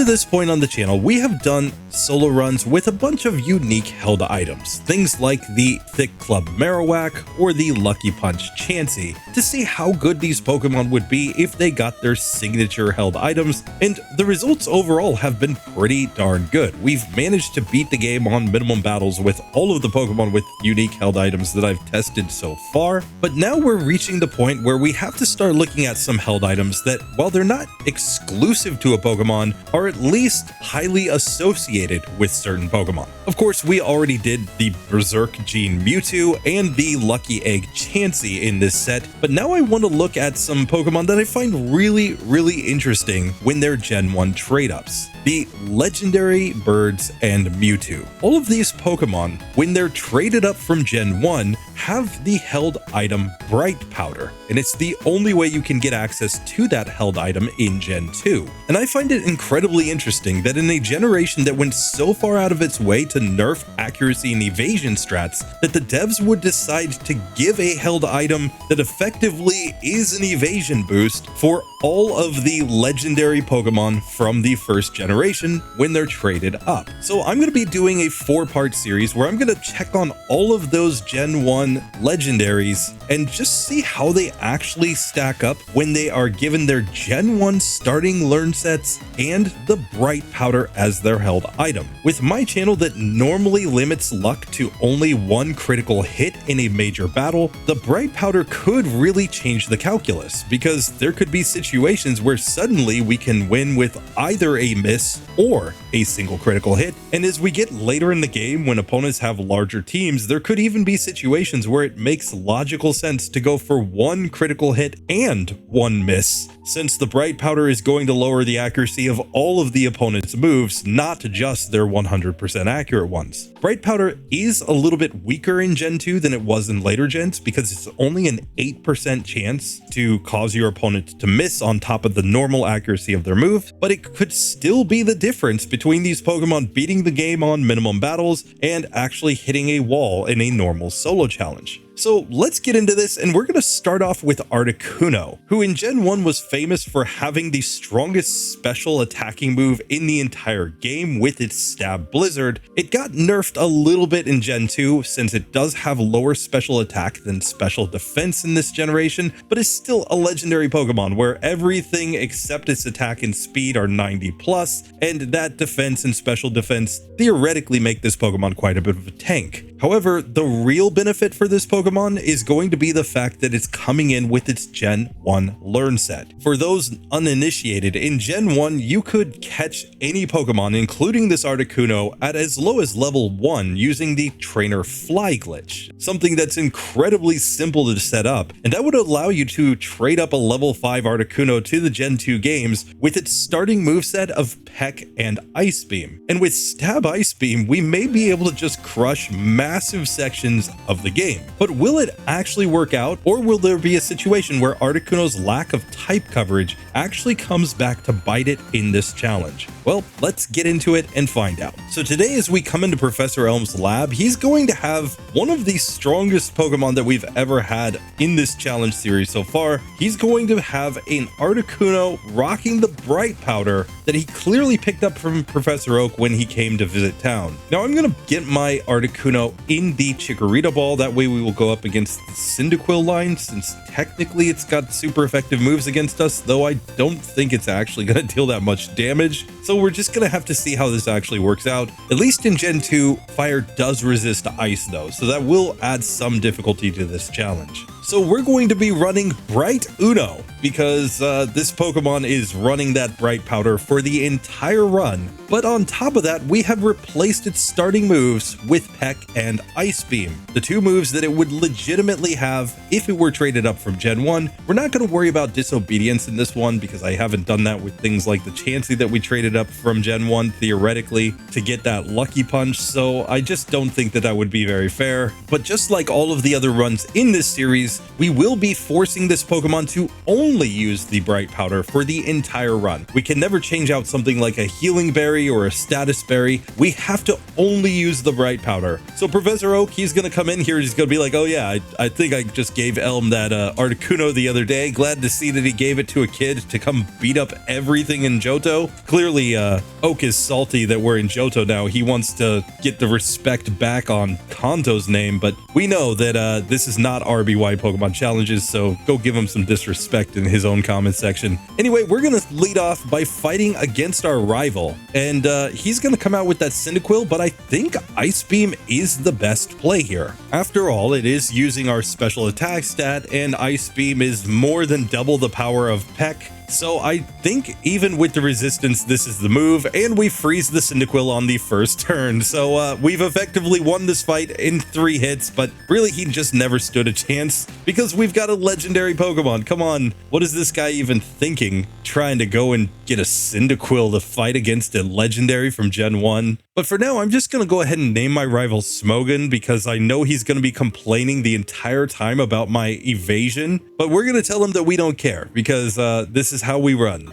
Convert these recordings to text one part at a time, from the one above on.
this point on the channel, we have done solo runs with a bunch of unique held items, things like the Thick Club Marowak or the Lucky Punch Chansey, to see how good these Pokemon would be if they got their signature held items, and the results overall have been pretty darn good. We've managed to beat the game on minimum battles with all of the Pokemon with unique held items that I've tested so far, but now we're reaching the point where we have to start looking at some held items that, while they're not exclusive to a Pokemon, are at least highly associated with certain Pokemon. Of course, we already did the Berserk Gene Mewtwo and the Lucky Egg Chansey in this set, but now I want to look at some Pokemon that I find really interesting when they're Gen 1 trade-ups. The Legendary Birds and Mewtwo. All of these Pokemon, when they're traded up from Gen 1, have the held item Bright Powder, and it's the only way you can get access to that held item in Gen 2. And I find it incredibly interesting that in a generation that went so far out of its way to nerf accuracy and evasion strats, that the devs would decide to give a held item that effectively is an evasion boost for all of the legendary Pokemon from the first generation when they're traded up. So I'm going to be doing a 4-part series where I'm going to check on all of those Gen 1 legendaries and just see how they actually stack up when they are given their Gen 1 starting learn sets and the Bright Powder as their held item. With my channel that normally limits luck to only 1 critical hit in a major battle, the Bright Powder could really change the calculus, because there could be situations where suddenly we can win with either a miss or a single critical hit, and as we get later in the game when opponents have larger teams, there could even be situations where it makes logical sense to go for 1 critical hit and 1 miss, since the Bright Powder is going to lower the accuracy of all of the opponent's moves, not just their 100% accurate ones. Bright Powder is a little bit weaker in Gen 2 than it was in later gens, because it's only an 8% chance to cause your opponent to miss on top of the normal accuracy of their move, but it could still be the difference between these Pokemon beating the game on minimum battles and actually hitting a wall in a normal solo challenge. So let's get into this, and we're going to start off with Articuno, who in Gen 1 was famous for having the strongest special attacking move in the entire game with its Stab Blizzard. It got nerfed a little bit in Gen 2 since it does have lower special attack than special defense in this generation, but is still a legendary Pokemon where everything except its attack and speed are 90+, and that defense and special defense theoretically make this Pokemon quite a bit of a tank. However, the real benefit for this Pokemon is going to be the fact that it's coming in with its Gen 1 learn set. For those uninitiated, in Gen 1 you could catch any Pokemon, including this Articuno, at as low as level 1 using the Trainer Fly glitch, something that's incredibly simple to set up, and that would allow you to trade up a level 5 Articuno to the Gen 2 games with its starting moveset of Peck and Ice Beam. And with Stab Ice Beam, we may be able to just crush massive sections of the game. But will it actually work out, or will there be a situation where Articuno's lack of type coverage actually comes back to bite it in this challenge? Well, let's get into it and find out. So today, as we come into Professor Elm's lab, he's going to have one of the strongest Pokemon that we've ever had in this challenge series so far. He's going to have an Articuno rocking the Bright Powder that he clearly picked up from Professor Oak when he came to visit town. Now I'm going to get my Articuno in the Chikorita Ball, that way we will go up against the Cyndaquil line, since technically it's got super effective moves against us, though I don't think it's actually going to deal that much damage. So we're just going to have to see how this actually works out. At least in Gen 2, fire does resist ice though, so that will add some difficulty to this challenge. So we're going to be running Bright Uno, because this Pokemon is running that Bright Powder for the entire run. But on top of that, we have replaced its starting moves with Peck and Ice Beam, the 2 moves that it would legitimately have if it were traded up from Gen 1. We're not going to worry about Disobedience in this one, because I haven't done that with things like the Chansey that we traded up from Gen 1 theoretically to get that Lucky Punch, so I just don't think that that would be very fair. But just like all of the other runs in this series, is we will be forcing this Pokemon to only use the Bright Powder for the entire run. We can never change out something like a Healing Berry or a Status Berry. We have to only use the Bright Powder. So Professor Oak, he's going to come in here. He's going to be like, oh yeah, I think I just gave Elm that Articuno the other day. Glad to see that he gave it to a kid to come beat up everything in Johto. Clearly, Oak is salty that we're in Johto now. He wants to get the respect back on Kanto's name, but we know that this is not RBY Pokemon challenges, so go give him some disrespect in his own comment section. Anyway, we're going to lead off by fighting against our rival, and he's going to come out with that Cyndaquil, but I think Ice Beam is the best play here. After all, it is using our special attack stat, and Ice Beam is more than double the power of Peck. So I think even with the resistance, this is the move, and we freeze the Cyndaquil on the first turn. So we've effectively won this fight in 3 hits, but really he just never stood a chance because we've got a legendary Pokemon. Come on, what is this guy even thinking? Trying to go and get a Cyndaquil to fight against a legendary from Gen 1? But for now, I'm just going to go ahead and name my rival Smogon because I know he's going to be complaining the entire time about my evasion. But we're going to tell him that we don't care because this is how we run.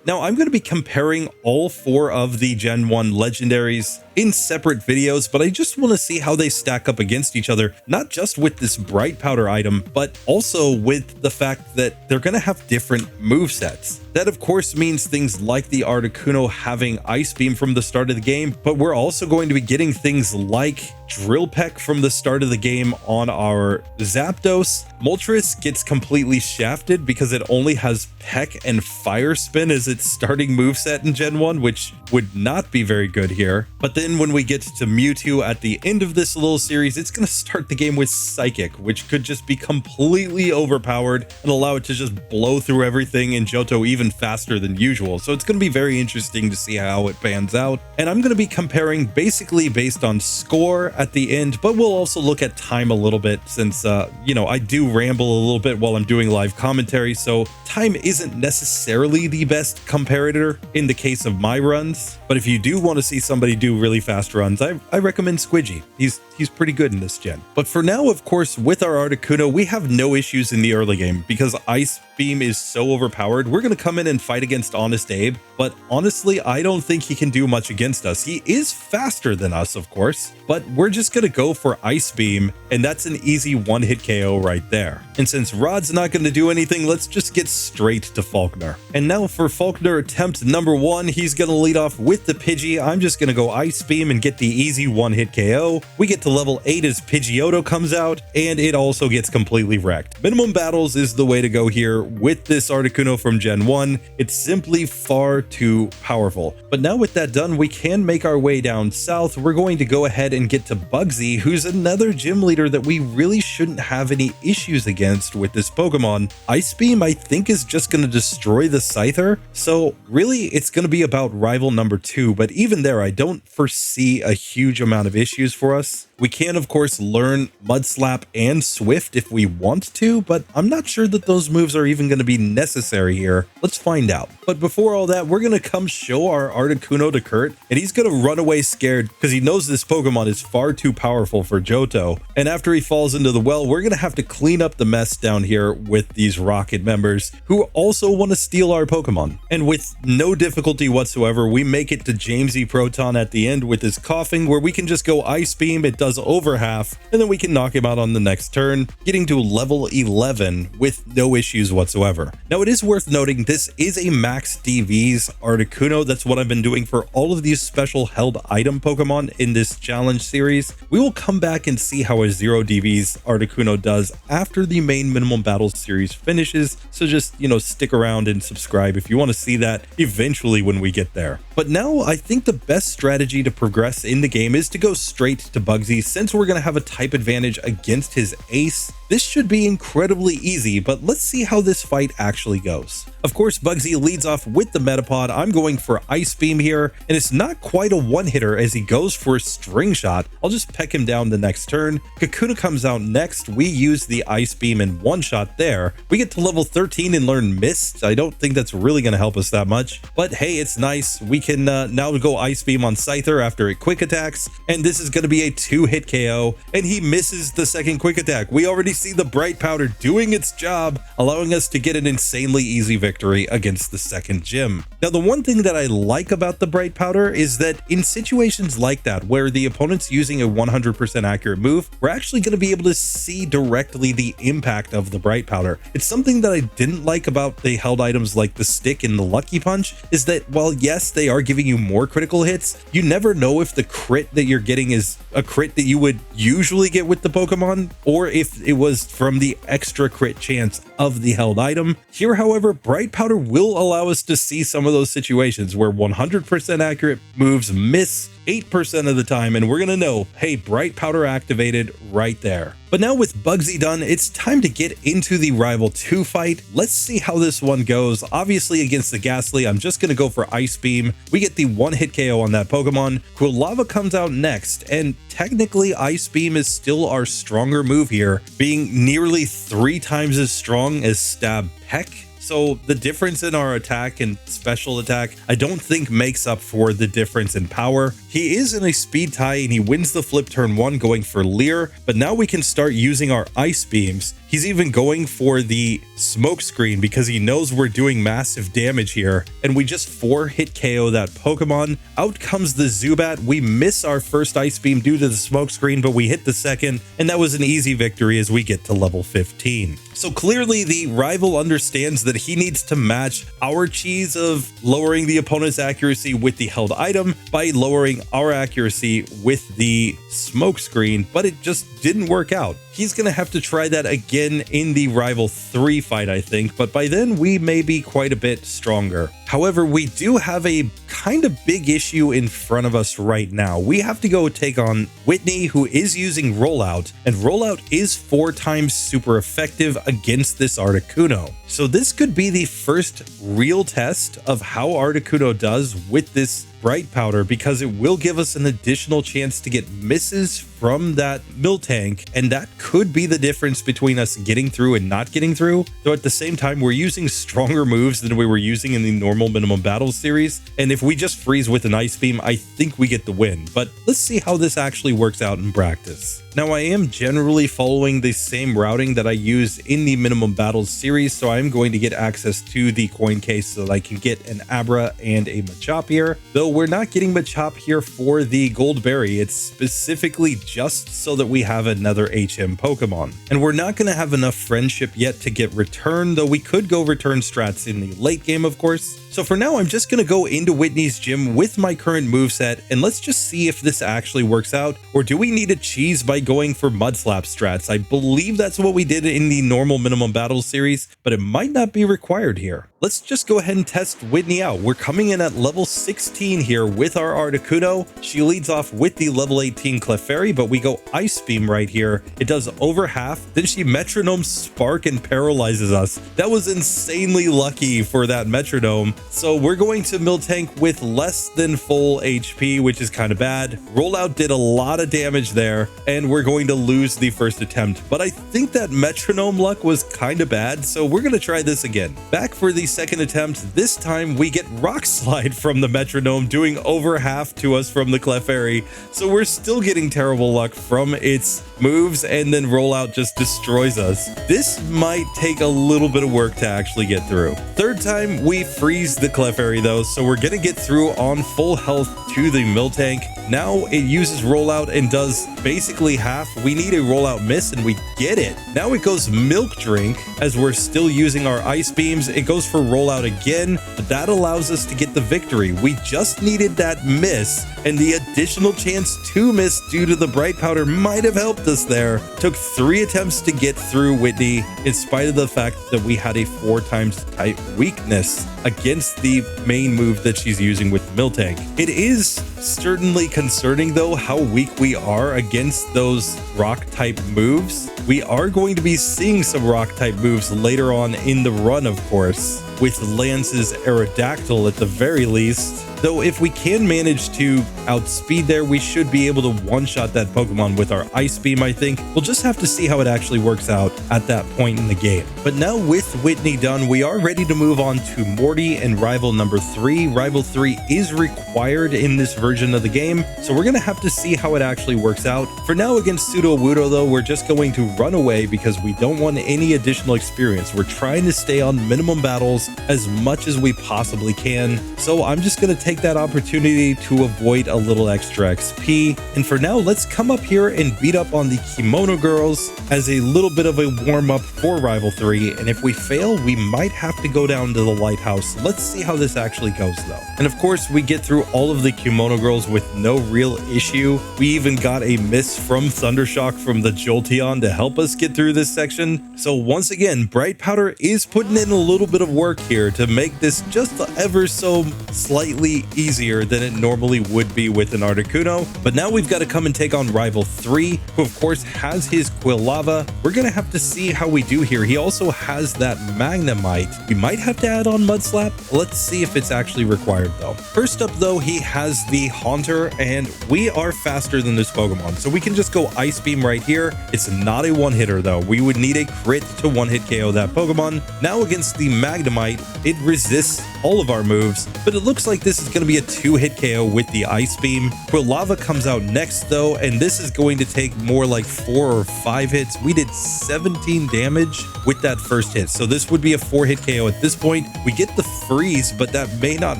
Now, I'm going to be comparing all 4 of the Gen 1 legendaries in separate videos, but I just want to see how they stack up against each other, not just with this Bright Powder item, but also with the fact that they're going to have different movesets. That, of course, means things like the Articuno having Ice Beam from the start of the game, but we're also going to be getting things like Drill Peck from the start of the game on our Zapdos. Moltres gets completely shafted because it only has Peck and Fire Spin as its starting moveset in Gen 1, which would not be very good here. But then when we get to Mewtwo at the end of this little series, it's going to start the game with Psychic, which could just be completely overpowered and allow it to just blow through everything in Johto even faster than usual. So it's going to be very interesting to see how it pans out. And I'm going to be comparing basically based on score at the end, but we'll also look at time a little bit since, you know, I do ramble a little bit while I'm doing live commentary. So time isn't necessarily the best comparator in the case of my runs. But if you do want to see somebody do really fast runs, I recommend Squidgy. He's pretty good in this gen. But for now, of course, with our Articuno, we have no issues in the early game because Ice Beam is so overpowered. We're going to come in and fight against Honest Abe, but honestly, I don't think he can do much against us. He is faster than us, of course, but we're just going to go for Ice Beam, and that's an easy one-hit KO right there. And since Rod's not going to do anything, let's just get straight to Falkner. And now for Falkner attempt number 1, he's going to lead off with the Pidgey. I'm just going to go Ice Beam and get the easy one-hit KO. We get to level 8 as Pidgeotto comes out, and it also gets completely wrecked. Minimum battles is the way to go here with this Articuno from Gen 1. It's simply far too powerful. But now with that done, we can make our way down south. We're going to go ahead and get to Bugsy, who's another gym leader that we really shouldn't have any issues against with this Pokemon. Ice Beam, I think, is just going to destroy the Scyther. So really, it's going to be about rival number 2. But even there, I don't foresee a huge amount of issues for us. We can, of course, learn Mud Slap and Swift if we want to, but I'm not sure that those moves are even going to be necessary here. Let's find out. But before all that, we're going to come show our Articuno to Kurt, and he's going to run away scared because he knows this Pokemon is far too powerful for Johto. And after he falls into the well, we're going to have to clean up the mess down here with these Rocket members who also want to steal our Pokemon. And with no difficulty whatsoever, we make it to Jamesy Proton at the end with his coughing, where we can just go Ice Beam. It does over half, and then we can knock him out on the next turn, getting to level 11 with no issues whatsoever. Now, it is worth noting this is a max DVs Articuno. That's what I've been doing for all of these special held item Pokemon in this challenge series. We will come back and see how a 0 DVs Articuno does after the main minimum battle series finishes. So just, you know, stick around and subscribe if you want to see that eventually when we get there. But now I think the best strategy to progress in the game is to go straight to Bugsy. Since we're going to have a type advantage against his ace, this should be incredibly easy, but let's see how this fight actually goes. Of course, Bugsy leads off with the Metapod. I'm going for Ice Beam here, and it's not quite a one-hitter as he goes for a String Shot. I'll just peck him down the next turn. Kakuna comes out next. We use the Ice Beam and one-shot there. We get to level 13 and learn Mist. I don't think that's really going to help us that much, but hey, it's nice. We can now go Ice Beam on Scyther after it quick attacks, and this is going to be a 2-hit KO, and he misses the second quick attack. We already see the bright powder doing its job, allowing us to get an insanely easy victory against the second gym. Now, the one thing that I like about the bright powder is that in situations like that, where the opponent's using a 100% accurate move, we're actually going to be able to see directly the impact of the bright powder. It's something that I didn't like about the held items like the stick and the lucky punch, is that while yes, they are giving you more critical hits, you never know if the crit that you're getting is a crit that you would usually get with the Pokemon, or if it was from the extra crit chance of the held item. Here, however, bright powder will allow us to see some of those situations where 100% accurate moves miss 8% of the time, and we're gonna know, hey, bright powder activated right there. But now with Bugsy done, it's time to get into the Rival 2 fight. Let's see how this one goes. Obviously against the Ghastly, I'm just gonna go for Ice Beam. We get the 1-hit KO on that Pokemon. Quilava comes out next, and technically Ice Beam is still our stronger move here, being nearly 3 times as strong as Stab Peck. So the difference in our attack and special attack, I don't think makes up for the difference in power. He is in a speed tie and he wins the flip turn 1 going for Leer, but now we can start using our Ice Beams. He's even going for the smoke screen because he knows we're doing massive damage here, and we just 4-hit KO that Pokemon. Out comes the Zubat. We miss our first Ice Beam due to the smoke screen, but we hit the second, and that was an easy victory as we get to level 15. So clearly the Rival understands that he needs to match our cheese of lowering the opponent's accuracy with the held item by lowering our accuracy with the smoke screen, but it just didn't work out. He's going to have to try that again in the Rival 3 fight, I think, but by then we may be quite a bit stronger. However, we do have a kind of big issue in front of us right now. We have to go take on Whitney, who is using Rollout, and Rollout is 4 times super effective against this Articuno. So this could be the first real test of how Articuno does with this bright powder, because it will give us an additional chance to get misses from that Miltank, and that could be the difference between us getting through and not getting through. Though at the same time, we're using stronger moves than we were using in the normal minimum battles series, and if we just freeze with an Ice Beam, I think we get the win. But let's see how this actually works out in practice. Now, I am generally following the same routing that I use in the minimum battles series, so I'm going to get access to the coin case so that I can get an Abra and a Machop here. Though we're not getting Machop here for the Gold Berry, it's specifically just so that we have another HM Pokemon. And we're not going to have enough friendship yet to get return, though we could go return strats in the late game, of course. So for now, I'm just going to go into Whitney's gym with my current moveset, and let's just see if this actually works out, or do we need a cheese by going for Mudslap strats? I believe that's what we did in the normal minimum battles series, but it might not be required here. Let's just go ahead and test Whitney out. We're coming in at level 16 here with our Articuno. She leads off with the level 18 Clefairy, but we go Ice Beam right here. It does over half. Then she Metronome Spark and paralyzes us. That was insanely lucky for that Metronome. So we're going to Miltank with less than full HP, which is kind of bad. Rollout did a lot of damage there, and we're going to lose the first attempt. But I think that Metronome luck was kind of bad, so we're going to try this again. Back for the second attempt. This time we get Rock Slide from the Metronome, doing over half to us from the Clefairy. So we're still getting terrible luck from its moves, and then Rollout just destroys us. This might take a little bit of work to actually get through. Third time we freeze the Clefairy though, so we're gonna get through on full health to the Miltank. Now it uses Rollout and does basically half. We need a Rollout miss and we get it. Now it goes Milk Drink as we're still using our Ice Beams. It goes for Rollout again, but that allows us to get the victory. We just needed that miss, and the additional chance to miss due to the bright powder might have helped us there. Took 3 attempts to get through Whitney, in spite of the fact that we had a 4 times type weakness against the main move that she's using with Miltank. It is certainly concerning though how weak we are against those rock type moves. We are going to be seeing some rock type moves later on in the run, of course, with Lance's Aerodactyl at the very least. Though if we can manage to outspeed there, we should be able to one-shot that Pokemon with our Ice Beam, I think. We'll just have to see how it actually works out at that point in the game. But now with Whitney done, we are ready to move on to Morty and Rival number 3. Rival 3 is required in this version version of the game, so we're gonna have to see how it actually works out. For now, against Sudowoodo though, we're just going to run away because we don't want any additional experience. We're trying to stay on minimum battles as much as we possibly can, so I'm just gonna take that opportunity to avoid a little extra XP. And for now, let's come up here and beat up on the Kimono girls as a little bit of a warm-up for Rival 3, and if we fail, we might have to go down to the lighthouse. Let's see how this actually goes though. And of course, we get through all of the Kimono girls with no real issue. We even got a miss from Thundershock from the Jolteon to help us get through this section. So once again, Bright Powder is putting in a little bit of work here to make this just ever so slightly easier than it normally would be with an Articuno. But now we've got to come and take on Rival 3, who of course has his Quilava. We're gonna have to see how we do here. He also has that Magnemite. We might have to add on Mud Slap. Let's see if it's actually required though. First up though, he has the Haunter, and we are faster than this Pokemon, so we can just go Ice Beam right here. It's not a one-hitter though. We would need a crit to one-hit KO that Pokemon. Now against the Magnemite, it resists all of our moves, but it looks like this is going to be a two-hit KO with the Ice Beam. Quilava comes out next though, and this is going to take more like 4 or 5 hits. We did 17 damage with that first hit, so this would be a 4-hit KO at this point. We get the freeze, but that may not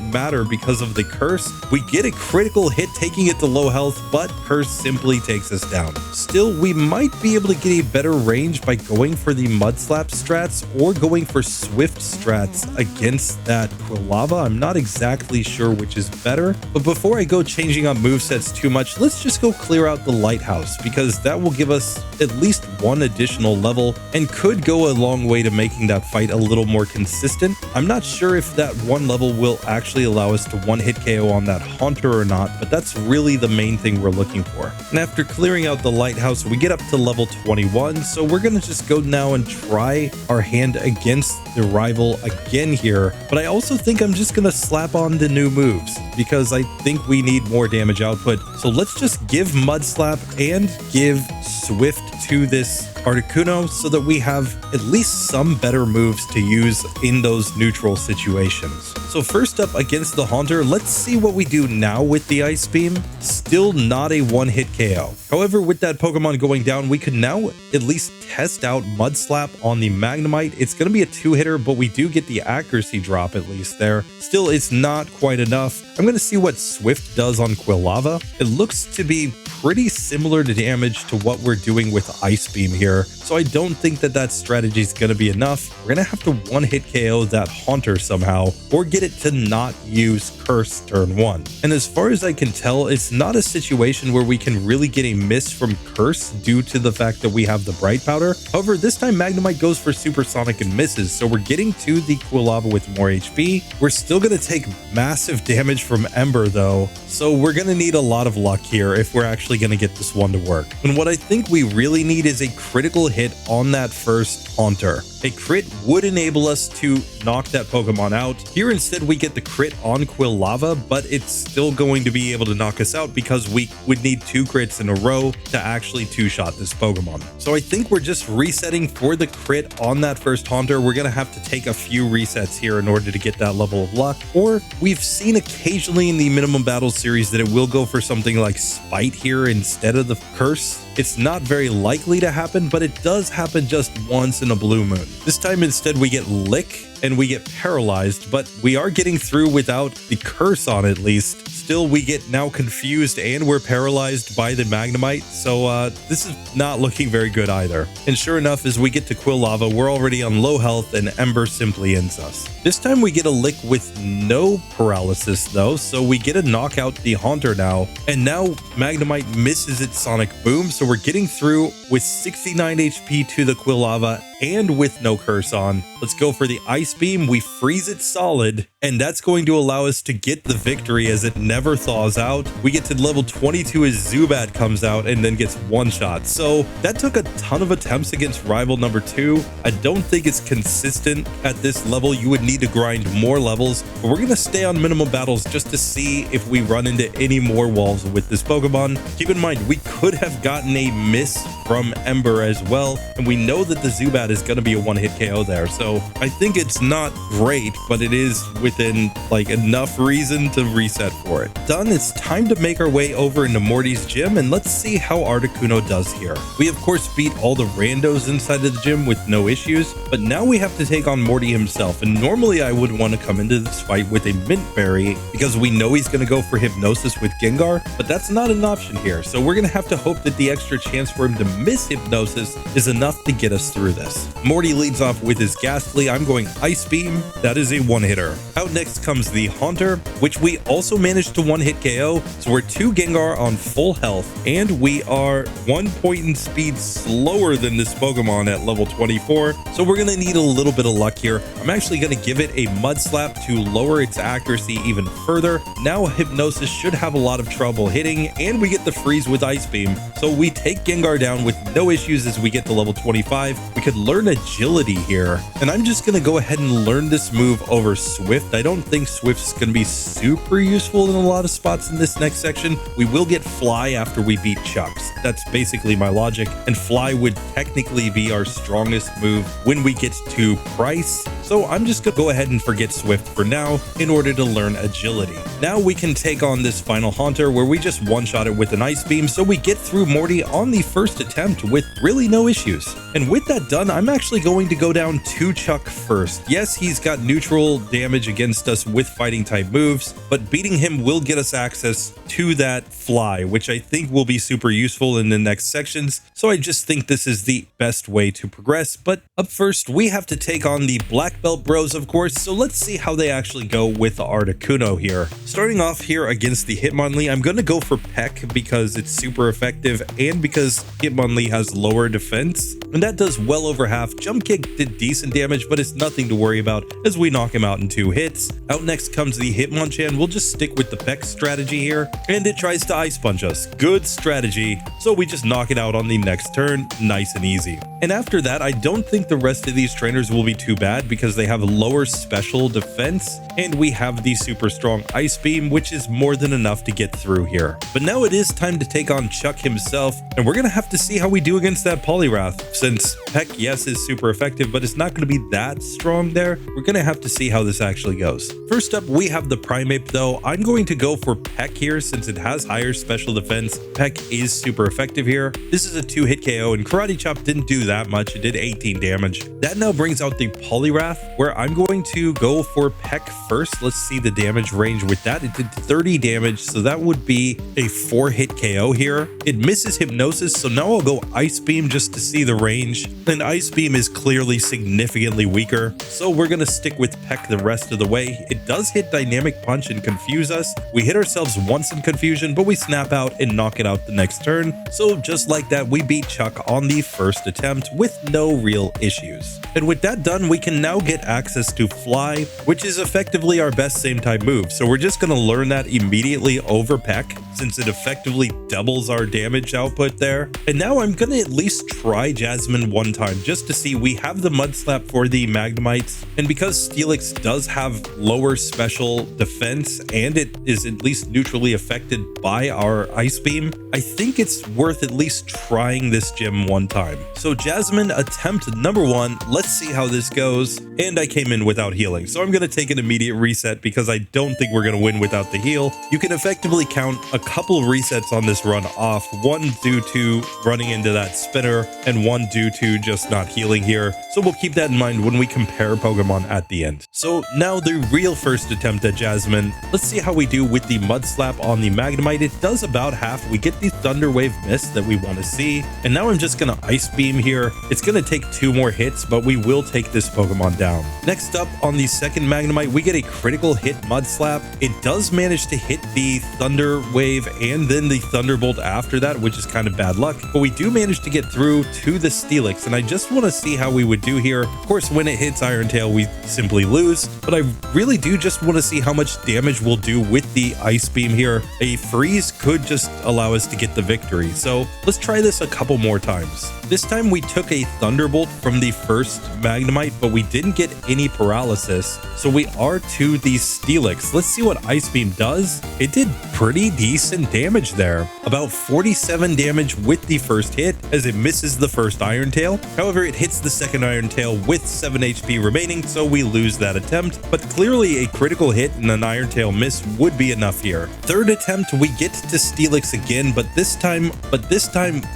matter because of the curse. We get a critical hit taking it to low health, but curse simply takes us down. Still, we might be able to get a better range by going for the Mud Slap strats or going for Swift strats against that Quilava. I'm not exactly sure which is better, but before I go changing up movesets too much, let's just go clear out the lighthouse, because that will give us at least one additional level and could go a long way to making that fight a little more consistent. I'm not sure if that one level will actually allow us to one-hit KO on that Haunter or not, but that's really the main thing we're looking for. And after clearing out the lighthouse, we get up to level 21, so we're gonna just go now and try our hand against the Rival again here. But I also think I'm just gonna slap on the new moves because I think we need more damage output. So let's just give Mud Slap and give Swift to this Articuno so that we have at least some better moves to use in those neutral situations. So first up against the Haunter, let's see what we do now with the Ice Beam. Still not a one-hit KO. However, with that Pokemon going down, we could now at least test out Mud Slap on the Magnemite. It's going to be a two-hitter, but we do get the accuracy drop at least there. Still, it's not quite enough. I'm going to see what Swift does on Quilava. It looks to be pretty similar to damage to what we're doing with Ice Beam here, so I don't think that that strategy is going to be enough. We're going to have to one-hit KO that Haunter somehow, or get it to not use Curse turn 1. And as far as I can tell, it's not a situation where we can really get a miss from Curse due to the fact that we have the Bright Powder. However, this time Magnemite goes for Supersonic and misses, so we're getting to the Quilava with more HP. We're still going to take massive damage from Ember though, so we're going to need a lot of luck here if we're actually going to get this one to work. And what I think we really need is a critical hit on that first Haunter. A crit would enable us to knock that Pokemon out. Here instead we get the crit on Quilava, but it's still going to be able to knock us out because we would need 2 crits in a row to actually two-shot this Pokemon. So I think we're just resetting for the crit on that first Haunter. We're going to have to take a few resets here in order to get that level of luck. Or we've seen occasionally in the Minimum Battle series that it will go for something like Spite here instead of the Curse. It's not very likely to happen, but it does happen just once in a blue moon. This time instead we get Lick and we get paralyzed, but we are getting through without the Curse on at least. Still, we get now confused and we're paralyzed by the Magnemite, so this is not looking very good either. And sure enough, as we get to Quilava, we're already on low health and Ember simply ends us. This time we get a Lick with no paralysis though, so we get to knock out the Haunter now, and now Magnemite misses its Sonic Boom, so we're getting through with 69 HP to the Quilava and with no Curse on. Let's go for the Ice Beam. We freeze it solid, and that's going to allow us to get the victory as it never thaws out. We get to level 22 as Zubat comes out and then gets one-shot. So that took a ton of attempts against Rival number 2. I don't think it's consistent at this level. You would need to grind more levels, but we're going to stay on minimum battles just to see if we run into any more walls with this Pokemon. Keep in mind, we could have gotten a miss from Ember as well, and we know that the Zubat is going to be a one-hit KO there, so I think it's not great, but it is within like enough reason to reset for it. Done, it's time to make our way over into Morty's gym, and let's see how Articuno does here. We of course beat all the randos inside of the gym with no issues, but now we have to take on Morty himself, and normally I would want to come into this fight with a Mint Berry because we know he's going to go for Hypnosis with Gengar, but that's not an option here, so we're going to have to hope that the extra chance for him to miss Hypnosis is enough to get us through this. Morty leads off with his Ghastly. I'm going Ice Beam. That is a one-hitter. Out next comes the Haunter, which we also managed to one-hit KO, so we're 2 Gengar on full health, and we are 1 point in speed slower than this Pokemon at level 24, so we're going to need a little bit of luck here. I'm actually going to give it a Mud Slap to lower its accuracy even further. Now Hypnosis should have a lot of trouble hitting, and we get the freeze with Ice Beam, so we take Gengar down with no issues as we get to level 25. We could learn Agility here, and I'm just going to go ahead and learn this move over Swift. I don't think Swift's going to be super useful in a lot of spots in this next section. We will get Fly after we beat Chucks. That's basically my logic, and Fly would technically be our strongest move when we get to Pryce, so I'm just going to go ahead and forget Swift for now in order to learn Agility. Now we can take on this final Haunter where we just one-shot it with an Ice Beam, so we get through Morty on the first attempt with really no issues. And with that done, I'm actually going to go down to Chuck first. Yes, he's got neutral damage against us with fighting type moves, but beating him will get us access to that Fly, which I think will be super useful in the next sections, so I just think this is the best way to progress. But up first, we have to take on the Black Belt Bros, of course, so let's see how they actually go with the Articuno here. Starting off here against the Hitmonlee, I'm going to go for Peck because it's super effective and because Hitmonlee has lower defense, and that does well over half. Jump Kick did decent damage, but it's nothing to worry about as we knock him out in 2 hits. Out next comes the Hitmonchan. We'll just stick with the Peck strategy here, and it tries to Ice Punch us. Good strategy, so we just knock it out on the next turn, nice and easy. And after that, I don't think the rest of these trainers will be too bad because they have lower special defense, and we have the super strong Ice Beam, which is more than enough to get through here. But now it is time to take on Chuck himself, and we're gonna have to see how we do against that Poliwrath. Since Peck, yes, is super effective, but it's not going to be that strong there. We're gonna have to see how this actually goes. First up, we have the Primeape though. I'm going to go for Peck here since it has higher special defense. Peck is super effective here. This is a 2-hit KO, and Karate Chop didn't do that much. It did 18 damage. That now brings out the Poliwrath, where I'm going to go for Peck first. Let's see the damage range with that. It did 30 damage, so that would be a 4-hit KO here. It misses Hypnosis, so now I'll go Ice Beam just to see the range, and Ice Beam is clearly significantly weaker, so we're gonna stick with Peck the rest of the way. It does hit Dynamic Punch and confuse us. We hit ourselves once in confusion, but we snap out and knock it out the next turn. So just like that, we beat Chuck on the first attempt with no real issues. And with that done, we can now get access to Fly, which is effectively our best same type move. So we're just gonna learn that immediately over Peck since it effectively doubles our damage output there. And now I'm gonna at least try Jasmine one time just to see. We have the Mud Slap for the Magnemites, and because Steelix does have lower special defense and it is at least neutrally affected by our Ice Beam, I think it's worth at least trying this gym one time. So Jasmine attempt number 1, let's see how this goes. And I came in without healing, so I'm gonna take an immediate reset because I don't think we're gonna win without the heal. You can effectively count a couple resets on this run off, one due to running into that spinner and one due to just not healing here. So we'll keep that in mind when we compare Pokemon at the end. So now the real first attempt at Jasmine. Let's see how we do with the Mud Slap on the Magnemite. It does about half. We get the Thunder Wave Mist that we want to see. And now I'm just gonna Ice Beam here. It's gonna take 2 more hits, but we will take this Pokemon down. Next up on the second Magnemite, we get a critical hit Mud Slap. It does manage to hit the Thunder Wave and then the Thunderbolt after that, which is kind of bad luck, but we do manage to get through to the Steelix, and I just want to see how we would do here. Of course, when it hits Iron Tail, we simply lose, but I really do just want to see how much damage we'll do with the Ice Beam here. A freeze could just allow us to get the victory, so let's try this a couple more times. This time we took a Thunderbolt from the first Magnemite, but we didn't get any paralysis, so we are to the Steelix. Let's see what Ice Beam does. It did pretty decent damage there. About 47 damage with the first hit as it misses the first Iron Tail. However, it hits the second Iron Tail with 7 HP remaining, so we lose that attempt, but clearly a critical hit and an Iron Tail miss would be enough here. Third attempt, we get to Steelix again, but this time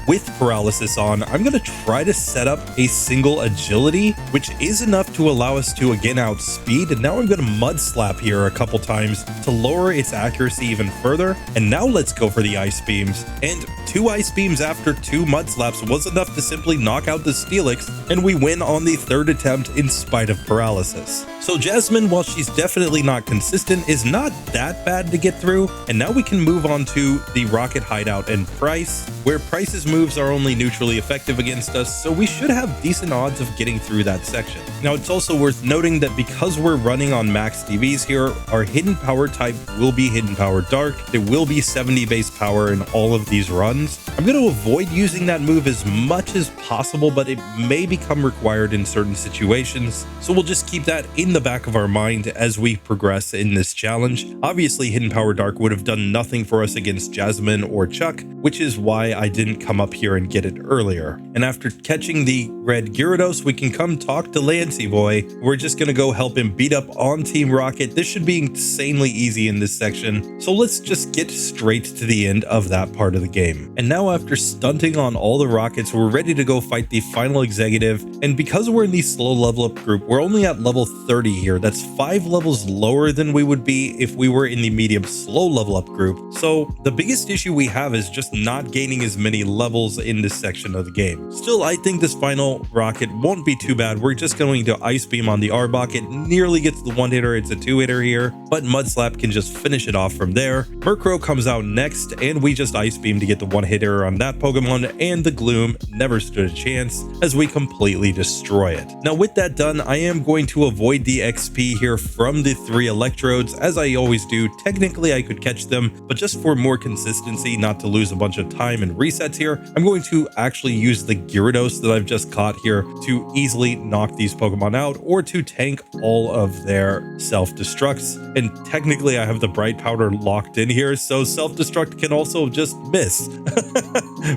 with paralysis on. I'm going to try to set up a single agility, which is enough to allow us to again outspeed, and now I'm going to Mud Slap here a couple times to lower its accuracy even further. And now let's go for the Ice Beams, and 2 Ice Beams after 2 Mud Slaps was enough to simply knock out the Steelix, and we win on the third attempt in spite of paralysis. So Jasmine, while she's definitely not consistent, is not that bad to get through, and now we can move on to the Rocket Hideout and Pryce, where Pryce's moves are only neutrally effective against us, so we should have decent odds of getting through that section. Now, it's also worth noting that because we're running on max DVs here, our hidden power type will be Hidden Power Dark. There will be 70 base power in all of these runs. I'm going to avoid using that move as much as possible, but it may become required in certain situations, so we'll just keep that in the back of our mind as we progress in this challenge. Obviously, Hidden Power Dark would have done nothing for us against Jasmine or Chuck, which is why I didn't come up here and get it earlier. And after catching the red Gyarados, we can come talk to Lancey Boy. We're just going to go help him beat up on Team Rocket. This should be insanely easy in this section, so let's just get straight to the end of that part of the game. And now, after stunting on all the Rockets, we're ready to go fight the final executive, and because we're in the slow level up group, we're only at level 30 here. That's 5 levels lower than we would be if we were in the medium slow level up group. So the biggest issue we have is just not gaining as many levels in this section of the game. Still, I think this final Rocket won't be too bad. We're just going to Ice Beam on the Arbok. It nearly gets the 1-hitter. It's a 2-hitter here, but Mud Slap can just finish it off from there. Murkrow comes out next, and we just Ice Beam to get the 1-hitter on that Pokemon, and the Gloom never stood a chance as we completely destroy it. Now, with that done, I am going to avoid the XP here from the 3 Electrodes, as I always do. Technically, I could catch them, but just for more consistency, not to lose a bunch of time and resets here, I'm going to actually use the Gyarados that I've just caught here to easily knock these Pokemon out, or to tank all of their self-destructs. And technically, I have the Bright Powder locked in here, so self-destruct can also just miss.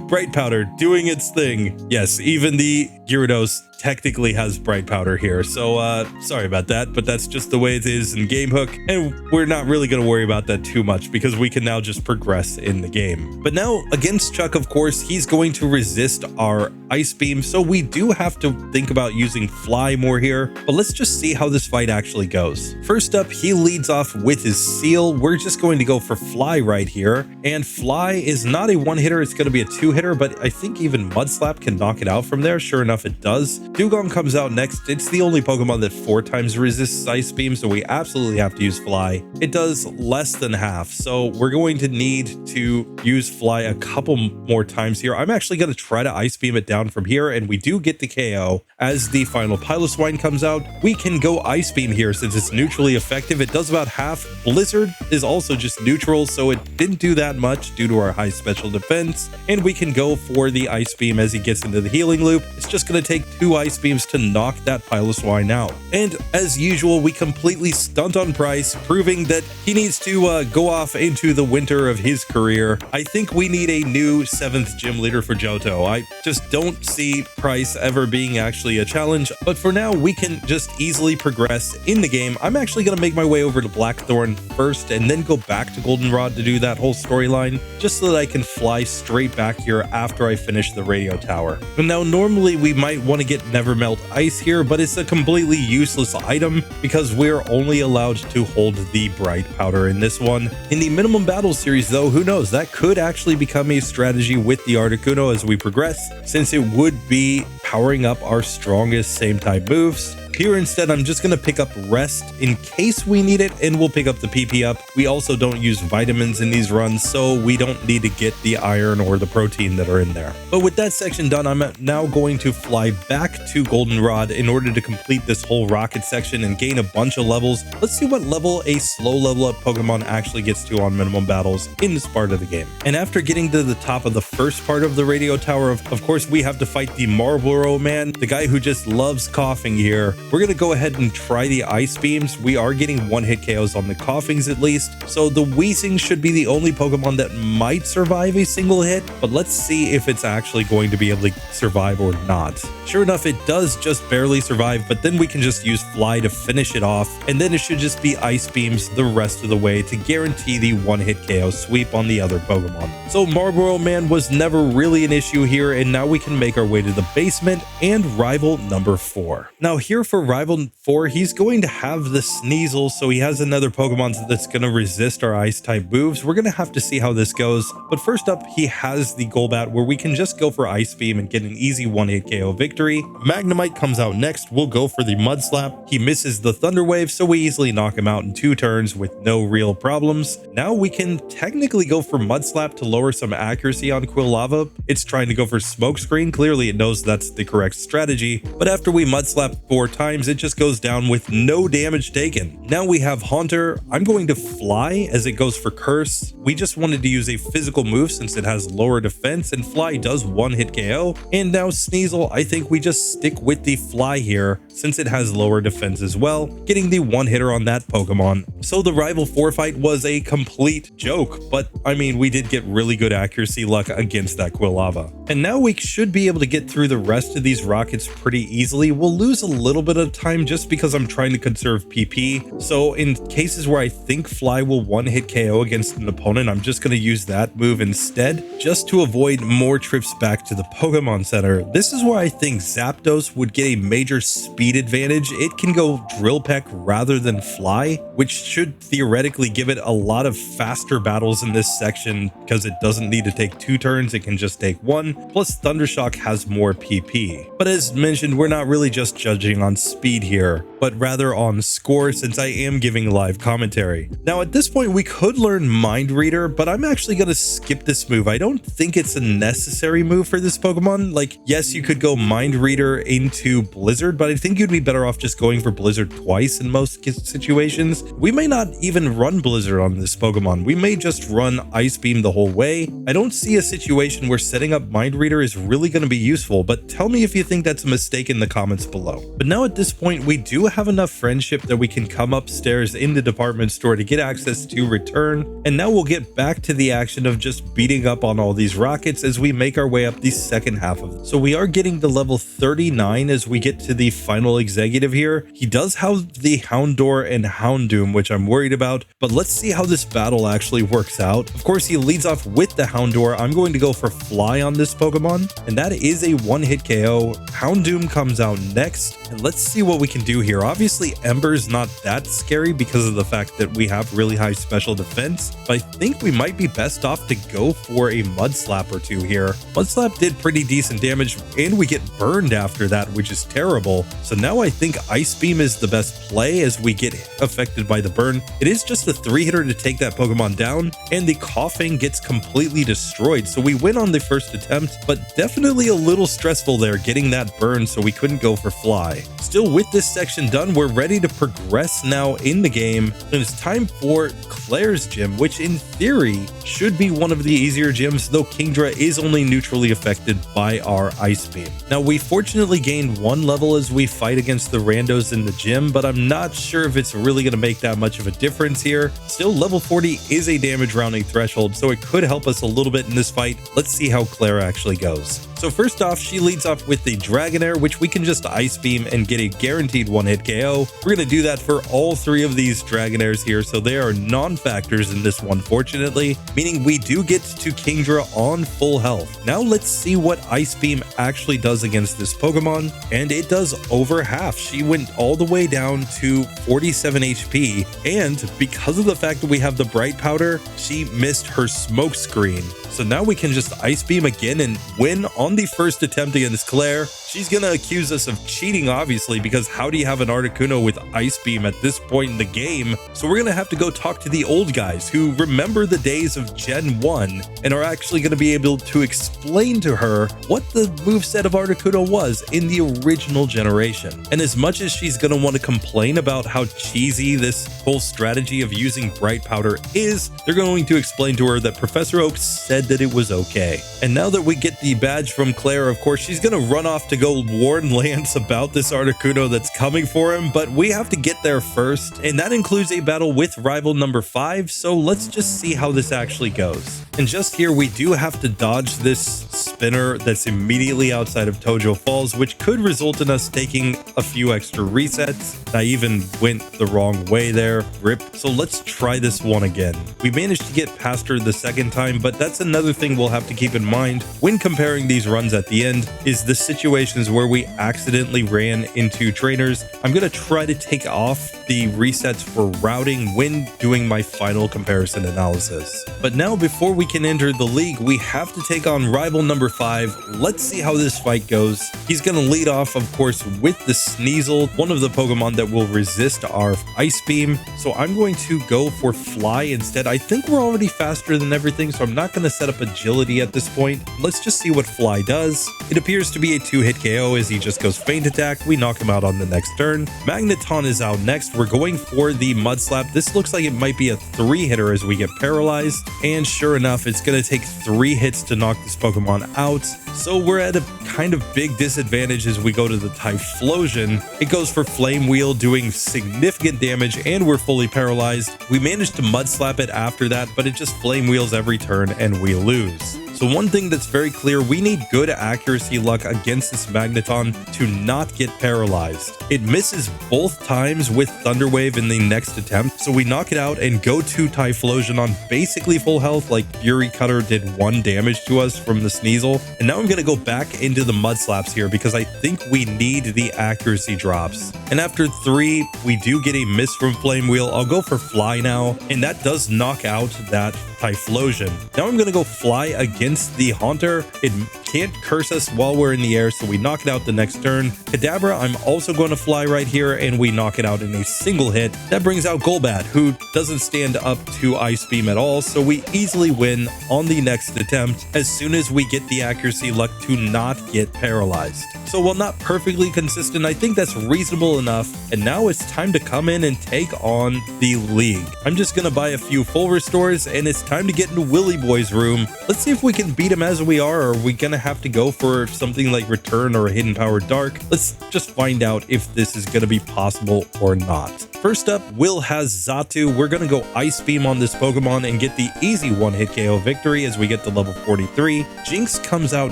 Bright Powder doing its thing. Yes, even the Gyarados technically has Bright Powder here, so sorry about that, but that's just the way it is in Game Hook, and we're not really going to worry about that too much because we can now just progress in the game. But now against Chuck, of course, he's going to resist our Ice Beam, so we do have to think about using Fly more here, but let's just see how this fight actually goes. First up, he leads off with his Seal. We're just going to go for Fly right here, and Fly is not a 1-hitter, it's going to be a 2-hitter, but I think even Mud Slap can knock it out from there. Sure enough, it does. Dugong comes out next. It's the only Pokemon that 4 times resists Ice Beam, so we absolutely have to use Fly. It does less than half, so we're going to need to use Fly a couple more times here. I'm actually going to try to Ice Beam it down from here, and we do get the KO. As the final Piloswine comes out, we can go Ice Beam here since it's neutrally effective. It does about half. Blizzard is also just neutral, so it didn't do that much due to our high special defense, and we can go for the Ice Beam as he gets into the healing loop. It's just going to take 2 Ice Beams to knock that Piloswine out. And as usual, we completely stunt on Pryce, proving that he needs to go off into the winter of his career. I think we need a new 7th gym leader for Johto. I just don't see Pryce ever being actually a challenge, but for now, we can just easily progress in the game. I'm actually going to make my way over to Blackthorn first and then go back to Goldenrod to do that whole storyline, just so that I can fly straight back here after I finish the radio tower. And now, normally we might want to get Never Melt Ice here, but it's a completely useless item because we're only allowed to hold the Bright Powder in this one. In the Minimum Battle series, though, who knows? That could actually become a strategy with the Articuno as we progress, since it would be powering up our strongest same type moves. Here instead, I'm just going to pick up Rest in case we need it, and we'll pick up the PP up. We also don't use vitamins in these runs, so we don't need to get the iron or the protein that are in there. But with that section done, I'm now going to fly back to Goldenrod in order to complete this whole rocket section and gain a bunch of levels. Let's see what level a slow level up Pokemon actually gets to on minimum battles in this part of the game. And after getting to the top of the first part of the radio tower, of course, we have to fight the Marlboro Man, the guy who just loves coughing here. We're going to go ahead and try the Ice Beams. We are getting one-hit KOs on the coughings at least, so the Weezing should be the only Pokemon that might survive a single hit, but let's see if it's actually going to be able to survive or not. Sure enough, it does just barely survive, but then we can just use Fly to finish it off, and then it should just be Ice Beams the rest of the way to guarantee the one-hit KO sweep on the other Pokemon. So Marlboro Man was never really an issue here, and now we can make our way to the basement and rival number 4. Now here for rival 4, he's going to have the Sneasel, so he has another Pokemon that's going to resist our ice type moves. We're going to have to see how this goes, but first up, he has the Golbat where we can just go for Ice Beam and get an easy one-hit KO victory. Magnemite comes out next. We'll go for the Mud Slap. He misses the Thunder Wave, so we easily knock him out in 2 turns with no real problems. Now we can technically go for Mud Slap to lower some accuracy on Quilava. It's trying to go for Smokescreen. Clearly it knows that's the correct strategy, but after we Mud Slap 4 times, it just goes down with no damage taken. Now we have Haunter. I'm going to Fly as it goes for Curse. We just wanted to use a physical move since it has lower defense, and Fly does one-hit KO. And now Sneasel, I think we just stick with the Fly here since it has lower defense as well, getting the one-hitter on that Pokemon. So the rival 4 fight was a complete joke, but I mean, we did get really good accuracy luck against that Quilava. And now we should be able to get through the rest of these rockets pretty easily. We'll lose a little bit of time just because I'm trying to conserve PP. So in cases where I think Fly will one-hit KO against an opponent, I'm just going to use that move instead, just to avoid more trips back to the Pokemon Center. This is where I think Zapdos would get a major speed advantage. It can go Drill Peck rather than Fly, which should theoretically give it a lot of faster battles in this section because it doesn't need to take 2 turns, it can just take 1. Plus Thundershock has more PP. But as mentioned, we're not really just judging on speed here, but rather on score since I am giving live commentary. Now at this point we could learn Mind Reader, but I'm actually going to skip this move. I don't think it's a necessary move for this Pokemon. Like, yes, you could go Mind Reader into Blizzard, but I think you'd be better off just going for Blizzard twice in most situations. We may not even run Blizzard on this Pokemon. We may just run Ice Beam the whole way. I don't see a situation where setting up Mind Reader is really going to be useful, but tell me if you think that's a mistake in the comments below. But now at this point, we do have enough friendship that we can come upstairs in the department store to get access to Return, and now we'll get back to the action of just beating up on all these rockets as we make our way up the second half of it. So we are getting to level 39 as we get to the final executive here. He does have the Houndour and Houndoom, which I'm worried about, but let's see how this battle actually works out. Of course, he leads off with the Houndour. I'm going to go for Fly on this Pokemon, and that is a one-hit KO. Houndoom comes out next, and let's see what we can do here. Obviously, Ember's not that scary because of the fact that we have really high special defense, but I think we might be best off to go for a Mud Slap or 2 here. Mud Slap did pretty decent damage, and we get burned after that, which is terrible. So now I think Ice Beam is the best play as we get affected by the burn. It is just a 3-hitter to take that Pokemon down, and the coughing gets completely destroyed. So we win on the first attempt, but definitely a little stressful there getting that burn, so we couldn't go for Fly. Still, with this section done, we're ready to progress now in the game, and it's time for Clair's gym, which in theory should be one of the easier gyms, though Kingdra is only neutrally affected by our Ice Beam. Now, we fortunately gained 1 level as we fight against the randos in the gym, but I'm not sure if it's really going to make that much of a difference here. Still, level 40 is a damage rounding threshold, so it could help us a little bit in this fight. Let's see how Clair actually goes. So first off, she leads off with the Dragonair, which we can just Ice Beam and get a guaranteed one-hit KO. We're going to do that for all 3 of these Dragonairs here, so they are non-factors in this one, fortunately, meaning we do get to Kingdra on full health. Now let's see what Ice Beam actually does against this Pokemon, and it does over half. She went all the way down to 47 HP, and because of the fact that we have the Bright Powder, she missed her Smokescreen. So now we can just Ice Beam again and win on the first attempt against Clair. She's gonna accuse us of cheating, obviously, because how do you have an Articuno with Ice Beam at this point in the game? So we're gonna have to go talk to the old guys who remember the days of Gen 1 and are actually gonna be able to explain to her what the moveset of Articuno was in the original generation. And as much as she's gonna want to complain about how cheesy this whole strategy of using Bright Powder is, they're going to explain to her that Professor Oak said that it was okay. And now that we get the badge from Claire, of course, she's gonna run off to go warn Lance about this Articuno that's coming for him, but we have to get there first, and that includes a battle with rival number 5, so let's just see how this actually goes. And just here, we do have to dodge this spinner that's immediately outside of Tojo Falls, which could result in us taking a few extra resets. I even went the wrong way there, rip. So let's try this one again. We managed to get past her the second time, but that's another thing we'll have to keep in mind when comparing these runs at the end, is the situations where we accidentally ran into trainers. I'm going to try to take off the resets for routing when doing my final comparison analysis. But now, before we can enter the league, we have to take on rival number 5. Let's see how this fight goes. He's going to lead off, of course, with the Sneasel, one of the Pokemon that will resist our Ice Beam. So I'm going to go for Fly instead. I think we're already faster than everything, so I'm not going to set up Agility at this point. Let's just see what Fly does. It appears to be a 2-hit KO as he just goes Feint Attack. We knock him out on the next turn. Magneton is out next. We're going for the Mud Slap. This looks like it might be a 3-hitter as we get paralyzed. And sure enough, it's going to take 3 hits to knock this Pokemon out. So we're at a kind of big disadvantage as we go to the Typhlosion. It goes for Flame Wheel, doing significant damage, and we're fully paralyzed. We managed to Mud Slap it after that, but it just Flame Wheels every turn and we lose. So one thing that's very clear, we need good accuracy luck against this Magneton to not get paralyzed. It misses both times with Thunder Wave in the next attempt, so we knock it out and go to Typhlosion on basically full health, like Fury Cutter did 1 damage to us from the Sneasel. And now I'm going to go back into the Mud Slaps here because I think we need the accuracy drops. And after 3, we do get a miss from Flame Wheel. I'll go for Fly now, and that does knock out that Typhlosion. Now I'm going to go Fly against the Haunter. It can't curse us while we're in the air, so we knock it out the next turn. Kadabra, I'm also going to Fly right here, and we knock it out in a single hit. That brings out Golbat, who doesn't stand up to Ice Beam at all, so we easily win on the next attempt as soon as we get the accuracy luck to not get paralyzed. So while not perfectly consistent, I think that's reasonable enough, and now it's time to come in and take on the league. I'm just going to buy a few full restores, and it's time to get into Willy Boy's room. Let's see if we can beat him as we are, or are we going to have to go for something like Return or a Hidden Power Dark? Let's just find out if this is going to be possible or not. First up, Will has Xatu. We're going to go Ice Beam on this Pokemon and get the easy 1-hit KO victory as we get to level 43. Jinx comes out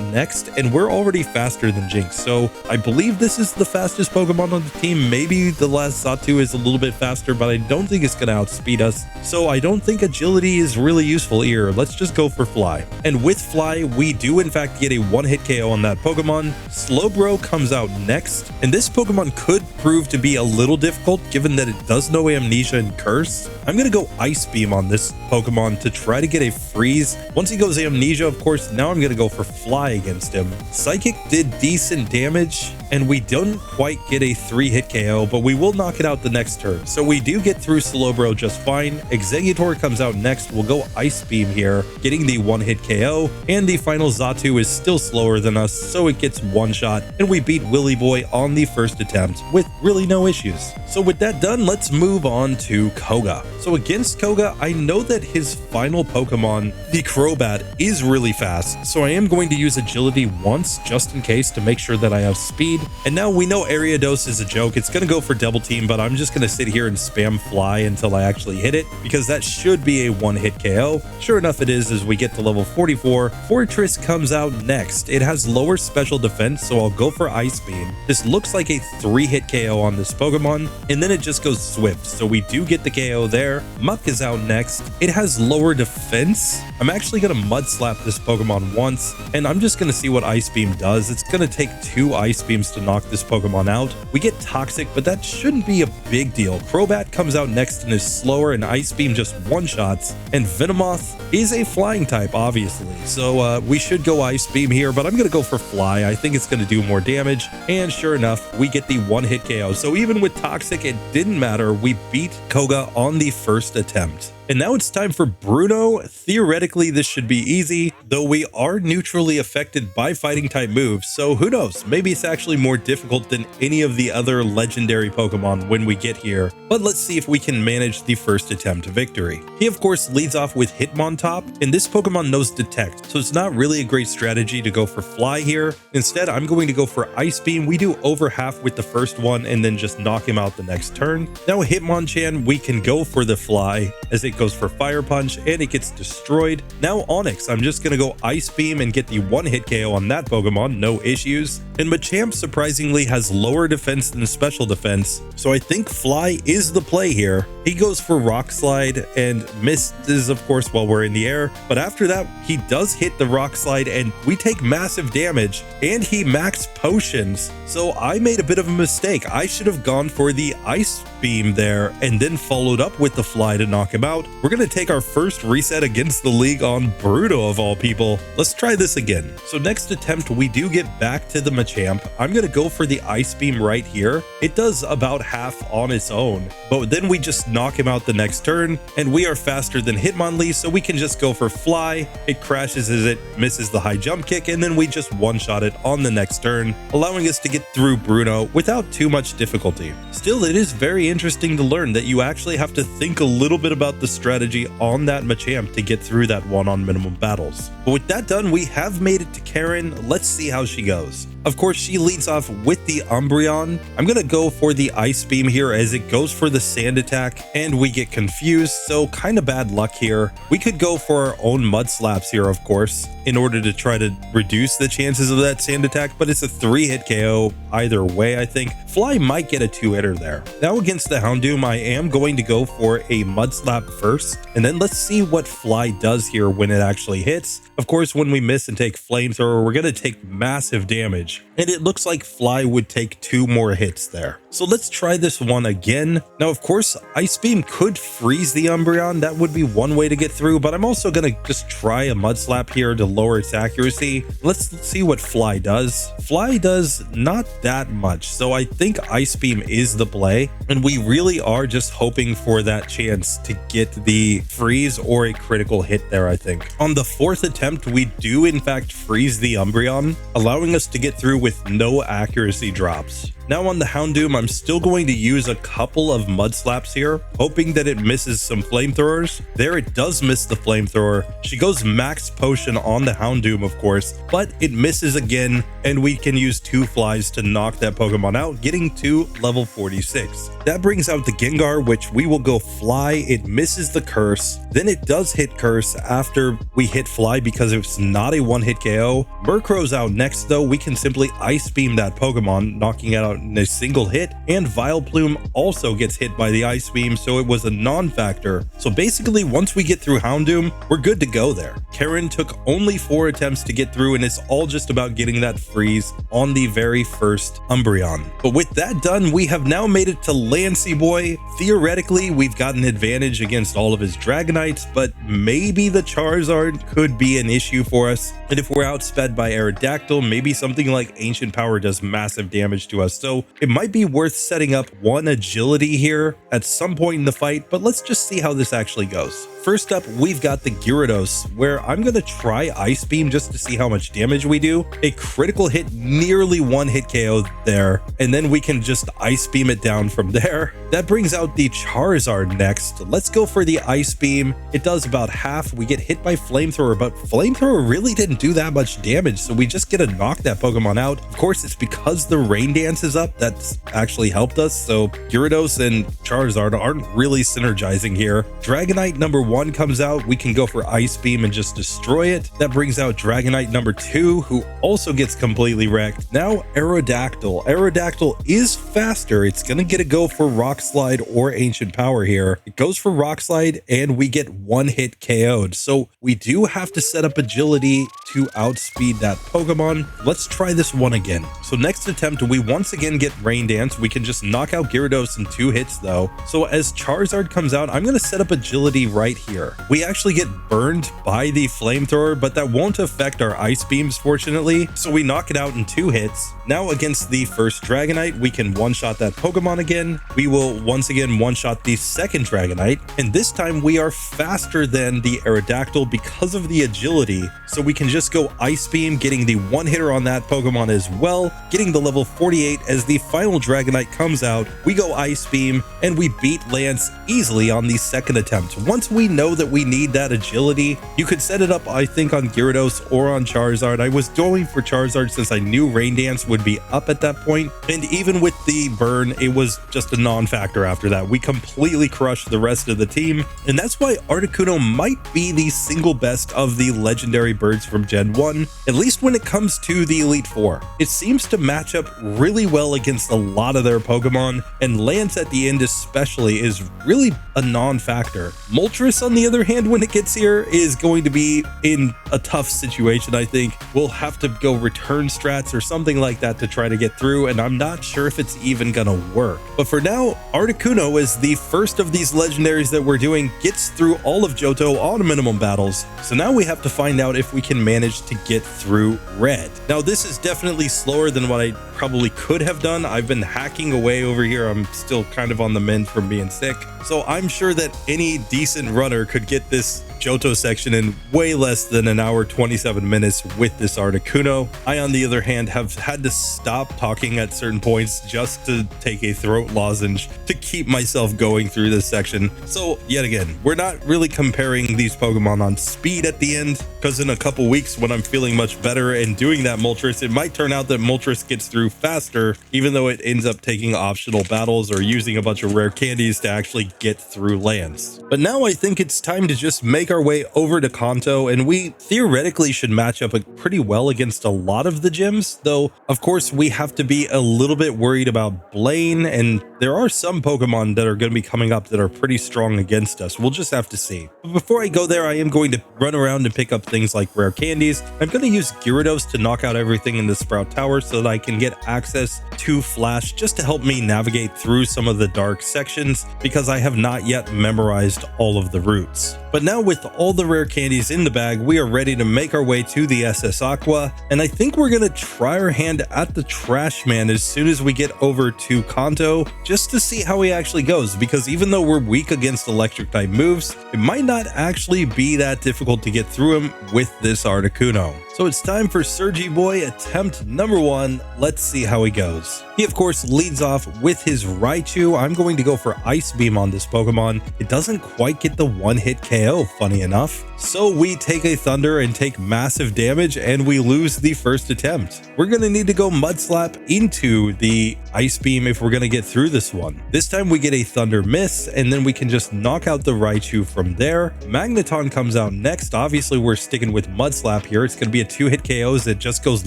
next, and we're already faster than Jinx, so I believe this is the fastest Pokemon on the team. Maybe the last Xatu is a little bit faster, but I don't think it's going to outspeed us, so I don't think Agility is really useful here. Let's just go for Fly. And with Fly, we do in fact get a 1-hit KO on that Pokemon. Slowbro comes out next, and this Pokemon could prove to be a little difficult given that it does know Amnesia and Curse. I'm going to go Ice Beam on this Pokemon to try to get a freeze. Once he goes Amnesia, of course, now I'm going to go for Fly against him. Psychic did decent damage, and we don't quite get a 3-hit KO, but we will knock it out the next turn. So we do get through Slowbro just fine. Exeggutor comes out next. We'll go Ice Beam here, getting the 1-hit KO, and the final Xatu is still slower than us, so it gets 1 shot, and we beat Willy Boy on the first attempt with really no issues. So with that done, let's move on to Koga. So against Koga, I know that his final Pokemon, the Crobat, is really fast, so I am going to use Agility once just in case to make sure that I have speed. And now we know Ariados is a joke. It's going to go for Double Team, but I'm just going to sit here and spam Fly until I actually hit it, because that should be a 1-hit KO. Sure enough, it is as we get to level 44. Fortress comes out next. It has lower special defense, so I'll go for Ice Beam. This looks like a 3-hit KO on this Pokemon, and then it just goes Swift, so we do get the KO there. Muck is out next. It has lower defense. I'm actually going to Mud Slap this Pokemon once, and I'm just going to see what Ice Beam does. It's going to take 2 Ice Beams to knock this Pokemon out. We get Toxic, but that shouldn't be a big deal. Crobat comes out next and is slower, and Ice Beam just one-shots, and Venomoth is a flying type, obviously, so we should go Ice Beam here, but I'm going to go for Fly. I think it's going to do more damage, and sure enough, we get the one-hit KO. So even with Toxic, it didn't matter. We beat Koga on the first attempt. And now it's time for Bruno. Theoretically, this should be easy, though we are neutrally affected by fighting type moves, so who knows, maybe it's actually more difficult than any of the other legendary Pokemon when we get here, but let's see if we can manage the first attempt victory. He of course leads off with Hitmontop, and this Pokemon knows Detect, so it's not really a great strategy to go for Fly here. Instead, I'm going to go for Ice Beam. We do over half with the first one and then just knock him out the next turn. Now Hitmonchan, we can go for the Fly as it goes for Fire Punch and it gets destroyed. Now Onix, I'm just gonna go Ice Beam and get the one-hit KO on that Pokemon, no issues. And Machamp surprisingly has lower defense than special defense, so I think Fly is the play here. He goes for Rock Slide and misses of course while we're in the air, but after that he does hit the Rock Slide and we take massive damage, and he max potions. So I made a bit of a mistake. I should have gone for the Ice Beam there and then followed up with the Fly to knock him out. We're gonna take our first reset against the league on Bruno of all people. Let's try this again. So next attempt, we do get back to the Machamp. I'm gonna go for the Ice Beam right here. It does about half on its own, but then we just knock him out the next turn, and we are faster than Hitmonlee, so we can just go for Fly. It crashes as it misses the high jump kick, and then we just one-shot it on the next turn, allowing us to get through Bruno without too much difficulty. Still, it is very interesting to learn that you actually have to think a little bit about the strategy on that Machamp to get through that one on minimum battles. But with that done, we have made it to Karen. Let's see how she goes. Of course, she leads off with the Umbreon. I'm going to go for the Ice Beam here as it goes for the Sand Attack, and we get confused, so kind of bad luck here. We could go for our own Mud Slaps here, of course, in order to try to reduce the chances of that Sand Attack, but it's a 3-hit KO either way, I think. Fly might get a 2-hitter there. Now against the Houndoom, I am going to go for a Mud Slap first, and then let's see what Fly does here when it actually hits. Of course, when we miss and take Flamethrower, we're going to take massive damage, and it looks like Fly would take 2 more hits there. So let's try this one again. Now, of course, Ice Beam could freeze the Umbreon. That would be one way to get through, but I'm also going to just try a Mud Slap here to lower its accuracy. Let's see what Fly does. Fly does not that much, so I think Ice Beam is the play, and we really are just hoping for that chance to get the freeze or a critical hit there, I think. On the 4th attempt, we do in fact freeze the Umbreon, allowing us to get through with no accuracy drops. Now on the Houndoom, I'm still going to use a couple of Mud Slaps here, hoping that it misses some Flamethrowers. There it does miss the Flamethrower. She goes Max Potion on the Houndoom, of course, but it misses again, and we can use 2 Flies to knock that Pokemon out, getting to level 46. That brings out the Gengar, which we will go Fly. It misses the Curse. Then it does hit Curse after we hit Fly because it's not a 1-hit KO. Murkrow's out next, though. We can simply Ice Beam that Pokemon, knocking it out in a single hit, and Vileplume also gets hit by the Ice Beam, so it was a non-factor. So basically, once we get through Houndoom, we're good to go there. Karen took only 4 attempts to get through, and it's all just about getting that freeze on the very first Umbreon. But with that done, we have now made it to Lancey Boy. Theoretically, we've got an advantage against all of his Dragonites, but maybe the Charizard could be an issue for us. And if we're outsped by Aerodactyl, maybe something like Ancient Power does massive damage to us. So it might be worth setting up 1 agility here at some point in the fight, but let's just see how this actually goes. First up, we've got the Gyarados, where I'm going to try Ice Beam just to see how much damage we do. A critical hit, nearly 1-hit KO there, and then we can just Ice Beam it down from there. That brings out the Charizard next. Let's go for the Ice Beam. It does about half. We get hit by Flamethrower, but Flamethrower really didn't do that much damage, so we just get to knock that Pokemon out. Of course, it's because the Rain Dance is up that's actually helped us, so Gyarados and Charizard aren't really synergizing here. Dragonite number 1 comes out. We can go for Ice Beam and just destroy it. That brings out Dragonite number 2, who also gets completely wrecked. Now Aerodactyl. Aerodactyl is faster. It's gonna get a go for Rock Slide or Ancient Power here. It goes for Rock Slide, and we get 1-hit KO'd. So we do have to set up agility to outspeed that Pokemon. Let's try this one again. So next attempt, we once again again get Rain Dance. We can just knock out Gyarados in 2 hits though. So as Charizard comes out, I'm going to set up Agility right here. We actually get burned by the Flamethrower, but that won't affect our Ice Beams fortunately. So we knock it out in 2 hits. Now against the first Dragonite, we can one-shot that Pokemon again. We will once again one-shot the second Dragonite, and this time we are faster than the Aerodactyl because of the agility, so we can just go Ice Beam, getting the one-hitter on that Pokemon as well, getting the level 48. As the final Dragonite comes out, we go Ice Beam, and we beat Lance easily on the second attempt. Once we know that we need that agility, you could set it up, I think, on Gyarados or on Charizard. I was going for Charizard since I knew Rain Dance would be up at that point, and even with the burn, it was just a non-factor after that. We completely crushed the rest of the team, and that's why Articuno might be the single best of the legendary birds from Gen 1, at least when it comes to the Elite Four. It seems to match up really well against a lot of their Pokemon, and Lance at the end especially is really a non-factor. Moltres, on the other hand, when it gets here, is going to be in a tough situation. I think we'll have to go return strats or something like that to try to get through, and I'm not sure if it's even gonna work. But for now, Articuno is the first of these legendaries that we're doing, gets through all of Johto on minimum battles. So now we have to find out if we can manage to get through Red. Now this is definitely slower than what I probably could have done. I've been hacking away over here. I'm still kind of on the mend from being sick. So I'm sure that any decent runner could get this Johto section in way less than an hour 27 minutes with this Articuno. I, on the other hand, have had to stop talking at certain points just to take a throat lozenge to keep myself going through this section. So yet again, we're not really comparing these Pokemon on speed at the end, because in a couple weeks when I'm feeling much better and doing that Moltres, it might turn out that Moltres gets through faster, even though it ends up taking optional battles or using a bunch of rare candies to actually get through Lance. But now I think it's time to just make our way over to Kanto, and we theoretically should match up pretty well against a lot of the gyms, though of course we have to be a little bit worried about Blaine, and there are some Pokemon that are going to be coming up that are pretty strong against us. We'll just have to see. But before I go there, I am going to run around and pick up things like rare candies. I'm going to use Gyarados to knock out everything in the Sprout Tower so that I can get access to Flash, just to help me navigate through some of the dark sections, because I have not yet memorized all of the routes. But now with all the rare candies in the bag, we are ready to make our way to the SS Aqua, and I think we're going to try our hand at the Trash Man as soon as we get over to Kanto, just to see how he actually goes, because even though we're weak against electric type moves, it might not actually be that difficult to get through him with this Articuno. So it's time for Surgy Boy attempt number 1. Let's see how he goes. He of course leads off with his Raichu. I'm going to go for Ice Beam on this Pokemon. It doesn't quite get the one-hit KO, funny enough. So we take a Thunder and take massive damage, and we lose the first attempt. We're going to need to go Mud Slap into the Ice Beam if we're going to get through this one. This time we get a Thunder Miss, and then we can just knock out the Raichu from there. Magneton comes out next. Obviously we're sticking with Mud Slap here. It's going to be a 2-hit KOs that just goes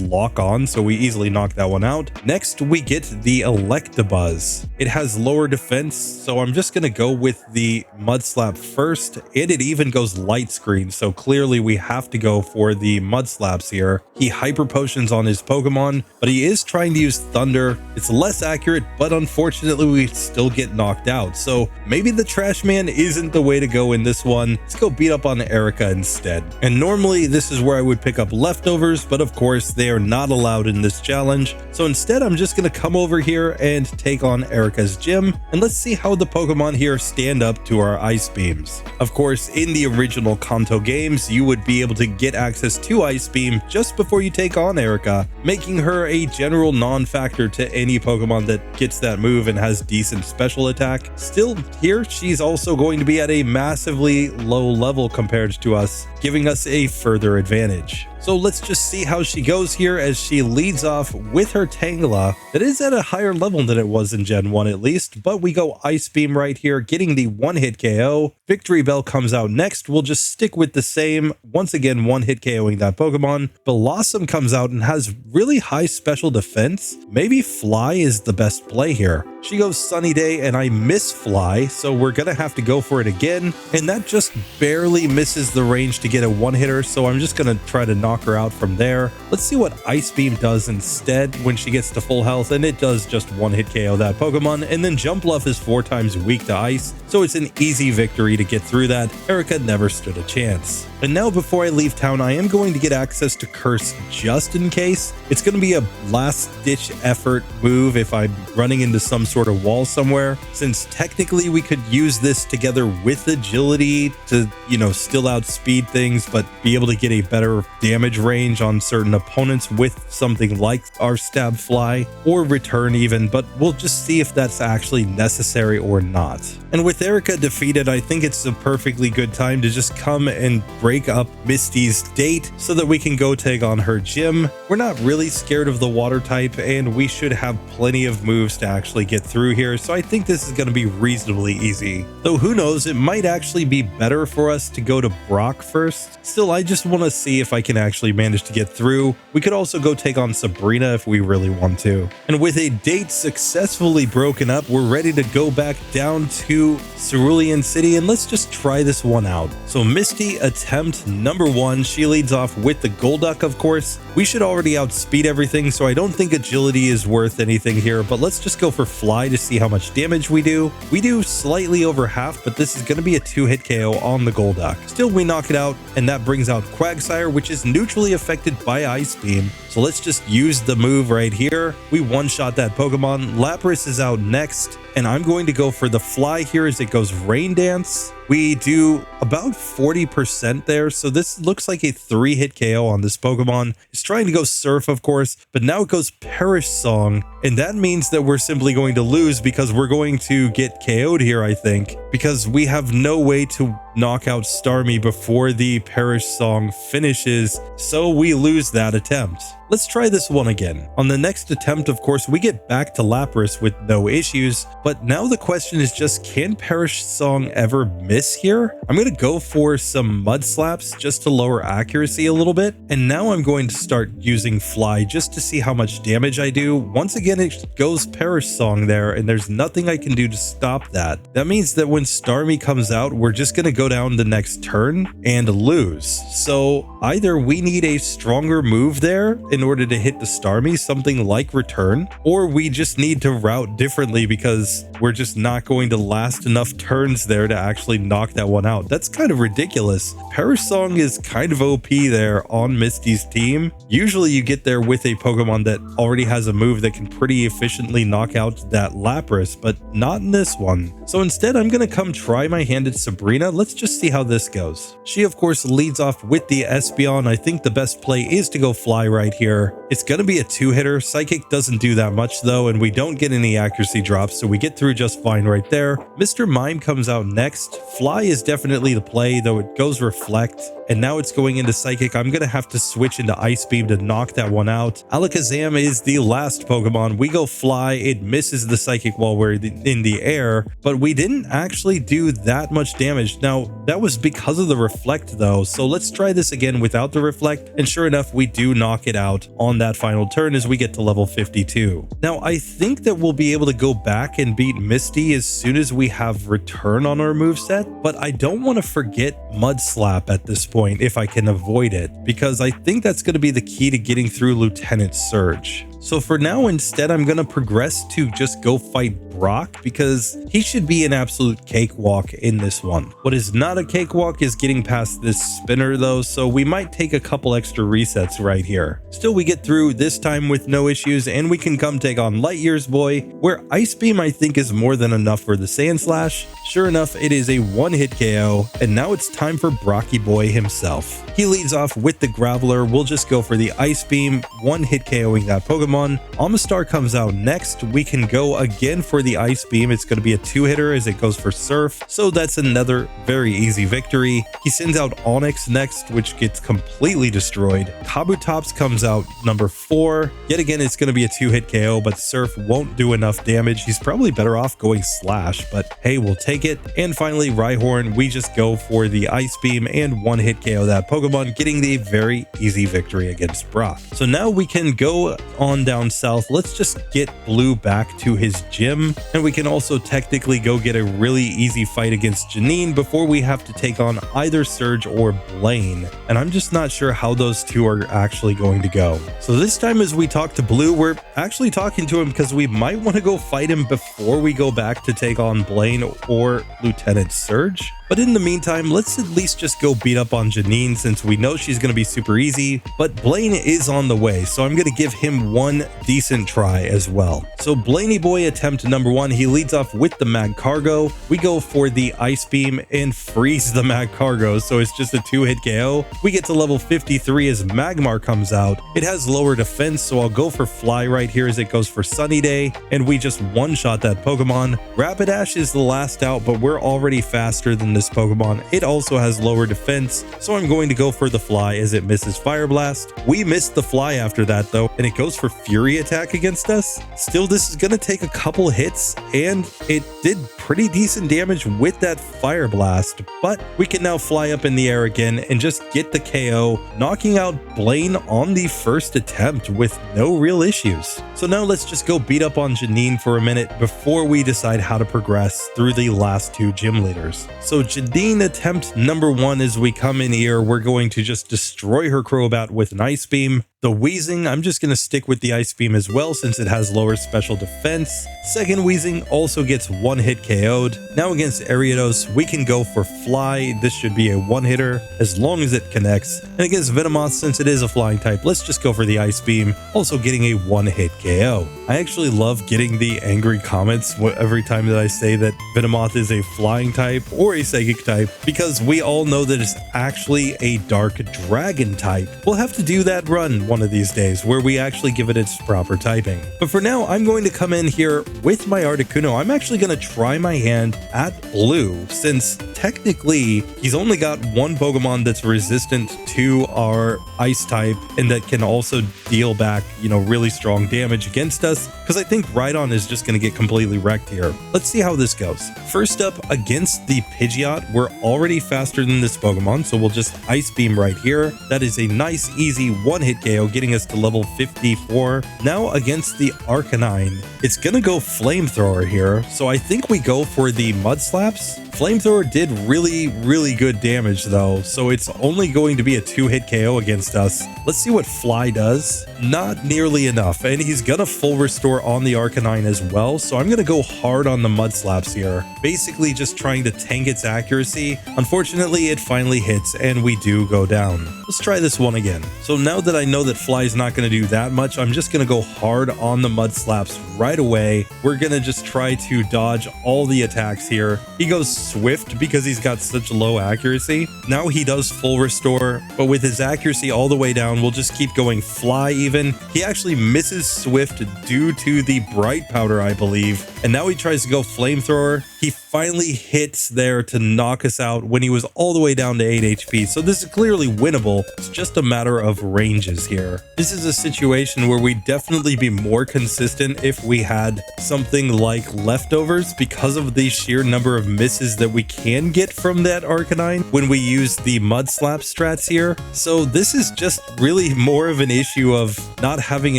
lock on, so we easily knock that one out. Next we get the Electabuzz. It has lower defense, so I'm just going to go with the Mud Slap first, and it even goes Light Screen, so clearly we have to go for the Mud Slaps here. He Hyper Potions on his Pokemon, but he is trying to use Thunder. It's less accurate, but unfortunately we still get knocked out, so maybe the Trash Man isn't the way to go in this one. Let's go beat up on Erica instead. And normally this is where I would pick up Leftovers, but of course they are not allowed in this challenge, so instead I'm just going to come over here and take on Erica's gym, and let's see how the Pokemon here stand up to our Ice Beams. Of course, in the original Kanto games, you would be able to get access to Ice Beam just before you take on Erica, making her a general non-factor to any Pokemon that gets that move and has decent special attack. Still, here she's also going to be at a massively low level compared to us, giving us a further advantage. So let's just see how she goes here as she leads off with her Tangela. That is at a higher level than it was in Gen 1 at least, but we go Ice Beam right here, getting the one-hit KO. Victory Bell comes out next. We'll just stick with the same, once again, one-hit KOing that Pokemon. Blossom comes out and has really high special defense. Maybe Fly is the best play here. She goes Sunny Day and I miss Fly, so we're gonna have to go for it again. And that just barely misses the range to get a one-hitter, so I'm just gonna try to knock knock her out from there. Let's see what Ice Beam does instead when she gets to full health, and it does just one hit KO that Pokemon. And then Jump Bluff is 4 times weak to ice, so it's an easy victory to get through that. Erica never stood a chance. And now before I leave town, I am going to get access to Curse just in case. It's going to be a last-ditch effort move if I'm running into some sort of wall somewhere, since technically we could use this together with Agility to, still outspeed things, but be able to get a better damage range on certain opponents with something like our Stab Fly, or Return even, but we'll just see if that's actually necessary or not. And with Erica defeated, I think it's a perfectly good time to just come and break up Misty's date so that we can go take on her gym. We're not really scared of the water type, and we should have plenty of moves to actually get through here, so I think this is going to be reasonably easy. Though who knows, it might actually be better for us to go to Brock first. Still, I just want to see if I can actually manage to get through. We could also go take on Sabrina if we really want to. And with a date successfully broken up, we're ready to go back down to Cerulean City, and let's just try this one out. So Misty attempt number 1, she leads off with the Golduck, of course. We should already outspeed everything, so I don't think Agility is worth anything here, but let's just go for Fly to see how much damage we do. We do slightly over half, but this is going to be a 2-hit KO on the Golduck. Still, we knock it out, and that brings out Quagsire, which is neutrally affected by Ice Beam. So let's just use the move right here. We one-shot that Pokemon. Lapras is out next, and I'm going to go for the Fly here as it goes Rain Dance. We do about 40% there, so this looks like a 3-hit KO on this Pokemon. It's trying to go Surf, of course, but now it goes Perish Song, and that means that we're simply going to lose because we're going to get KO'd here, I think, because we have no way to knock out Starmie before the Perish Song finishes, so we lose that attempt. Let's try this one again. On the next attempt, of course, we get back to Lapras with no issues, but now the question is just, can Perish Song ever miss here? I'm going to go for some Mud Slaps just to lower accuracy a little bit, and now I'm going to start using Fly just to see how much damage I do. Once again, it goes Perish Song there, and there's nothing I can do to stop that. That means that when Starmie comes out, we're just going to go down the next turn and lose. So either we need a stronger move there in order to hit the Starmie, something like Return, or we just need to route differently because we're just not going to last enough turns there to actually knock that one out. That's kind of ridiculous. Perish Song is kind of OP there on Misty's team. Usually you get there with a Pokemon that already has a move that can pretty efficiently knock out that Lapras, but not in this one. So instead, I'm going to come try my hand at Sabrina. Let's just see how this goes. She, of course, leads off with the Espeon. I think the best play is to go Fly right here. It's going to be a 2-hitter. Psychic doesn't do that much though, and we don't get any accuracy drops, so we get through just fine right there. Mr. Mime comes out next. Fly is definitely the play, though it goes Reflect, and now it's going into Psychic. I'm going to have to switch into Ice Beam to knock that one out. Alakazam is the last Pokemon. We go Fly. It misses the Psychic while we're in the air, but we didn't actually do that much damage. Now, that was because of the Reflect though, so let's try this again without the Reflect, and sure enough, we do knock it out on that final turn as we get to level 52. Now, I think that we'll be able to go back and beat Misty as soon as we have Return on our moveset, but I don't want to forget Mud Slap at this point if I can avoid it, because I think that's going to be the key to getting through Lieutenant Surge. So for now, instead, I'm going to progress to just go fight Brock because he should be an absolute cakewalk in this one. What is not a cakewalk is getting past this spinner though, so we might take a couple extra resets right here. Still, we get through this time with no issues, and we can come take on Light Years Boy, where Ice Beam I think is more than enough for the Sand Slash. Sure enough, it is a 1-hit KO, and now it's time for Brocky Boy himself. He leads off with the Graveler. We'll just go for the Ice Beam, 1-hit KOing that Pokemon. Amistar comes out next. We can go again for the Ice Beam. It's going to be a 2-hitter as it goes for Surf, so that's another very easy victory. He sends out Onix next, which gets completely destroyed. Kabutops comes out number 4. Yet again, it's going to be a 2-hit KO, but Surf won't do enough damage. He's probably better off going Slash, but hey, we'll take it. And finally, Rhyhorn, we just go for the Ice Beam and 1-hit KO that Pokemon, getting the very easy victory against Brock. So now we can go on run down south. Let's just get Blue back to his gym, and we can also technically go get a really easy fight against Janine before we have to take on either Surge or Blaine, and I'm just not sure how those two are actually going to go. So this time as we talk to Blue, we're actually talking to him because we might want to go fight him before we go back to take on Blaine or Lieutenant Surge. But in the meantime, let's at least just go beat up on Janine since we know she's going to be super easy, but Blaine is on the way, so I'm going to give him one decent try as well. So Blaney Boy attempt number 1, he leads off with the Mag Cargo. We go for the Ice Beam and freeze the Mag Cargo, so it's just a 2-hit KO. We get to level 53 as Magmar comes out. It has lower defense, so I'll go for Fly right here as it goes for Sunny Day, and we just one-shot that Pokemon. Rapidash is the last out, but we're already faster than this Pokemon. It also has lower defense, so I'm going to go for the Fly as it misses Fire Blast. We missed the Fly after that though, and it goes for Fury Attack against us. Still, this is going to take a couple hits, and it did pretty decent damage with that Fire Blast, but we can now fly up in the air again and just get the KO, knocking out Blaine on the first attempt with no real issues. So now let's just go beat up on Janine for a minute before we decide how to progress through the last 2 gym leaders. So Janine attempt number 1, as we come in here, we're going to just destroy her Crobat with an Ice Beam. The Weezing, I'm just going to stick with the Ice Beam as well since it has lower special defense. Second Weezing also gets 1-hit KO'd. Now against Ariados, we can go for Fly. This should be a 1-hitter as long as it connects. And against Venomoth, since it is a flying type, let's just go for the Ice Beam, also getting a 1-hit KO. I actually love getting the angry comments every time that I say that Venomoth is a flying type or a psychic type, because we all know that it's actually a dark dragon type. We'll have to do that run one of these days where we actually give it its proper typing. But for now, I'm going to come in here with my Articuno. I'm actually going to try my hand at Blue, since technically he's only got one Pokemon that's resistant to our Ice type and that can also deal back, really strong damage against us, because I think Rhydon is just going to get completely wrecked here. Let's see how this goes. First up, against the Pidgeot, we're already faster than this Pokemon, so we'll just Ice Beam right here. That is a nice, easy 1-hit KO, getting us to level 54. Now against the Arcanine, it's gonna go Flamethrower here, so I think we go for the Mud Slaps. Flamethrower did really good damage though, so it's only going to be a 2-hit KO against us. Let's see what Fly does. Not nearly enough, and he's gonna full restore on the Arcanine as well, so I'm gonna go hard on the Mud Slaps here, basically just trying to tank its accuracy. Unfortunately, it finally hits and we do go down. Let's try this one again. So now that I know that Fly's not going to do that much, I'm just going to go hard on the Mud Slaps right away. We're going to just try to dodge all the attacks here. He goes Swift because he's got such low accuracy. Now he does full restore, but with his accuracy all the way down, we'll just keep going Fly even. He actually misses Swift due to the Bright Powder, I believe. And now he tries to go Flamethrower. He finally hits there to knock us out when he was all the way down to 8 HP. So this is clearly winnable. It's just a matter of ranges here. This is a situation where we'd definitely be more consistent if we had something like leftovers, because of the sheer number of misses that we can get from that Arcanine when we use the Mud Slap strats here. So this is just really more of an issue of not having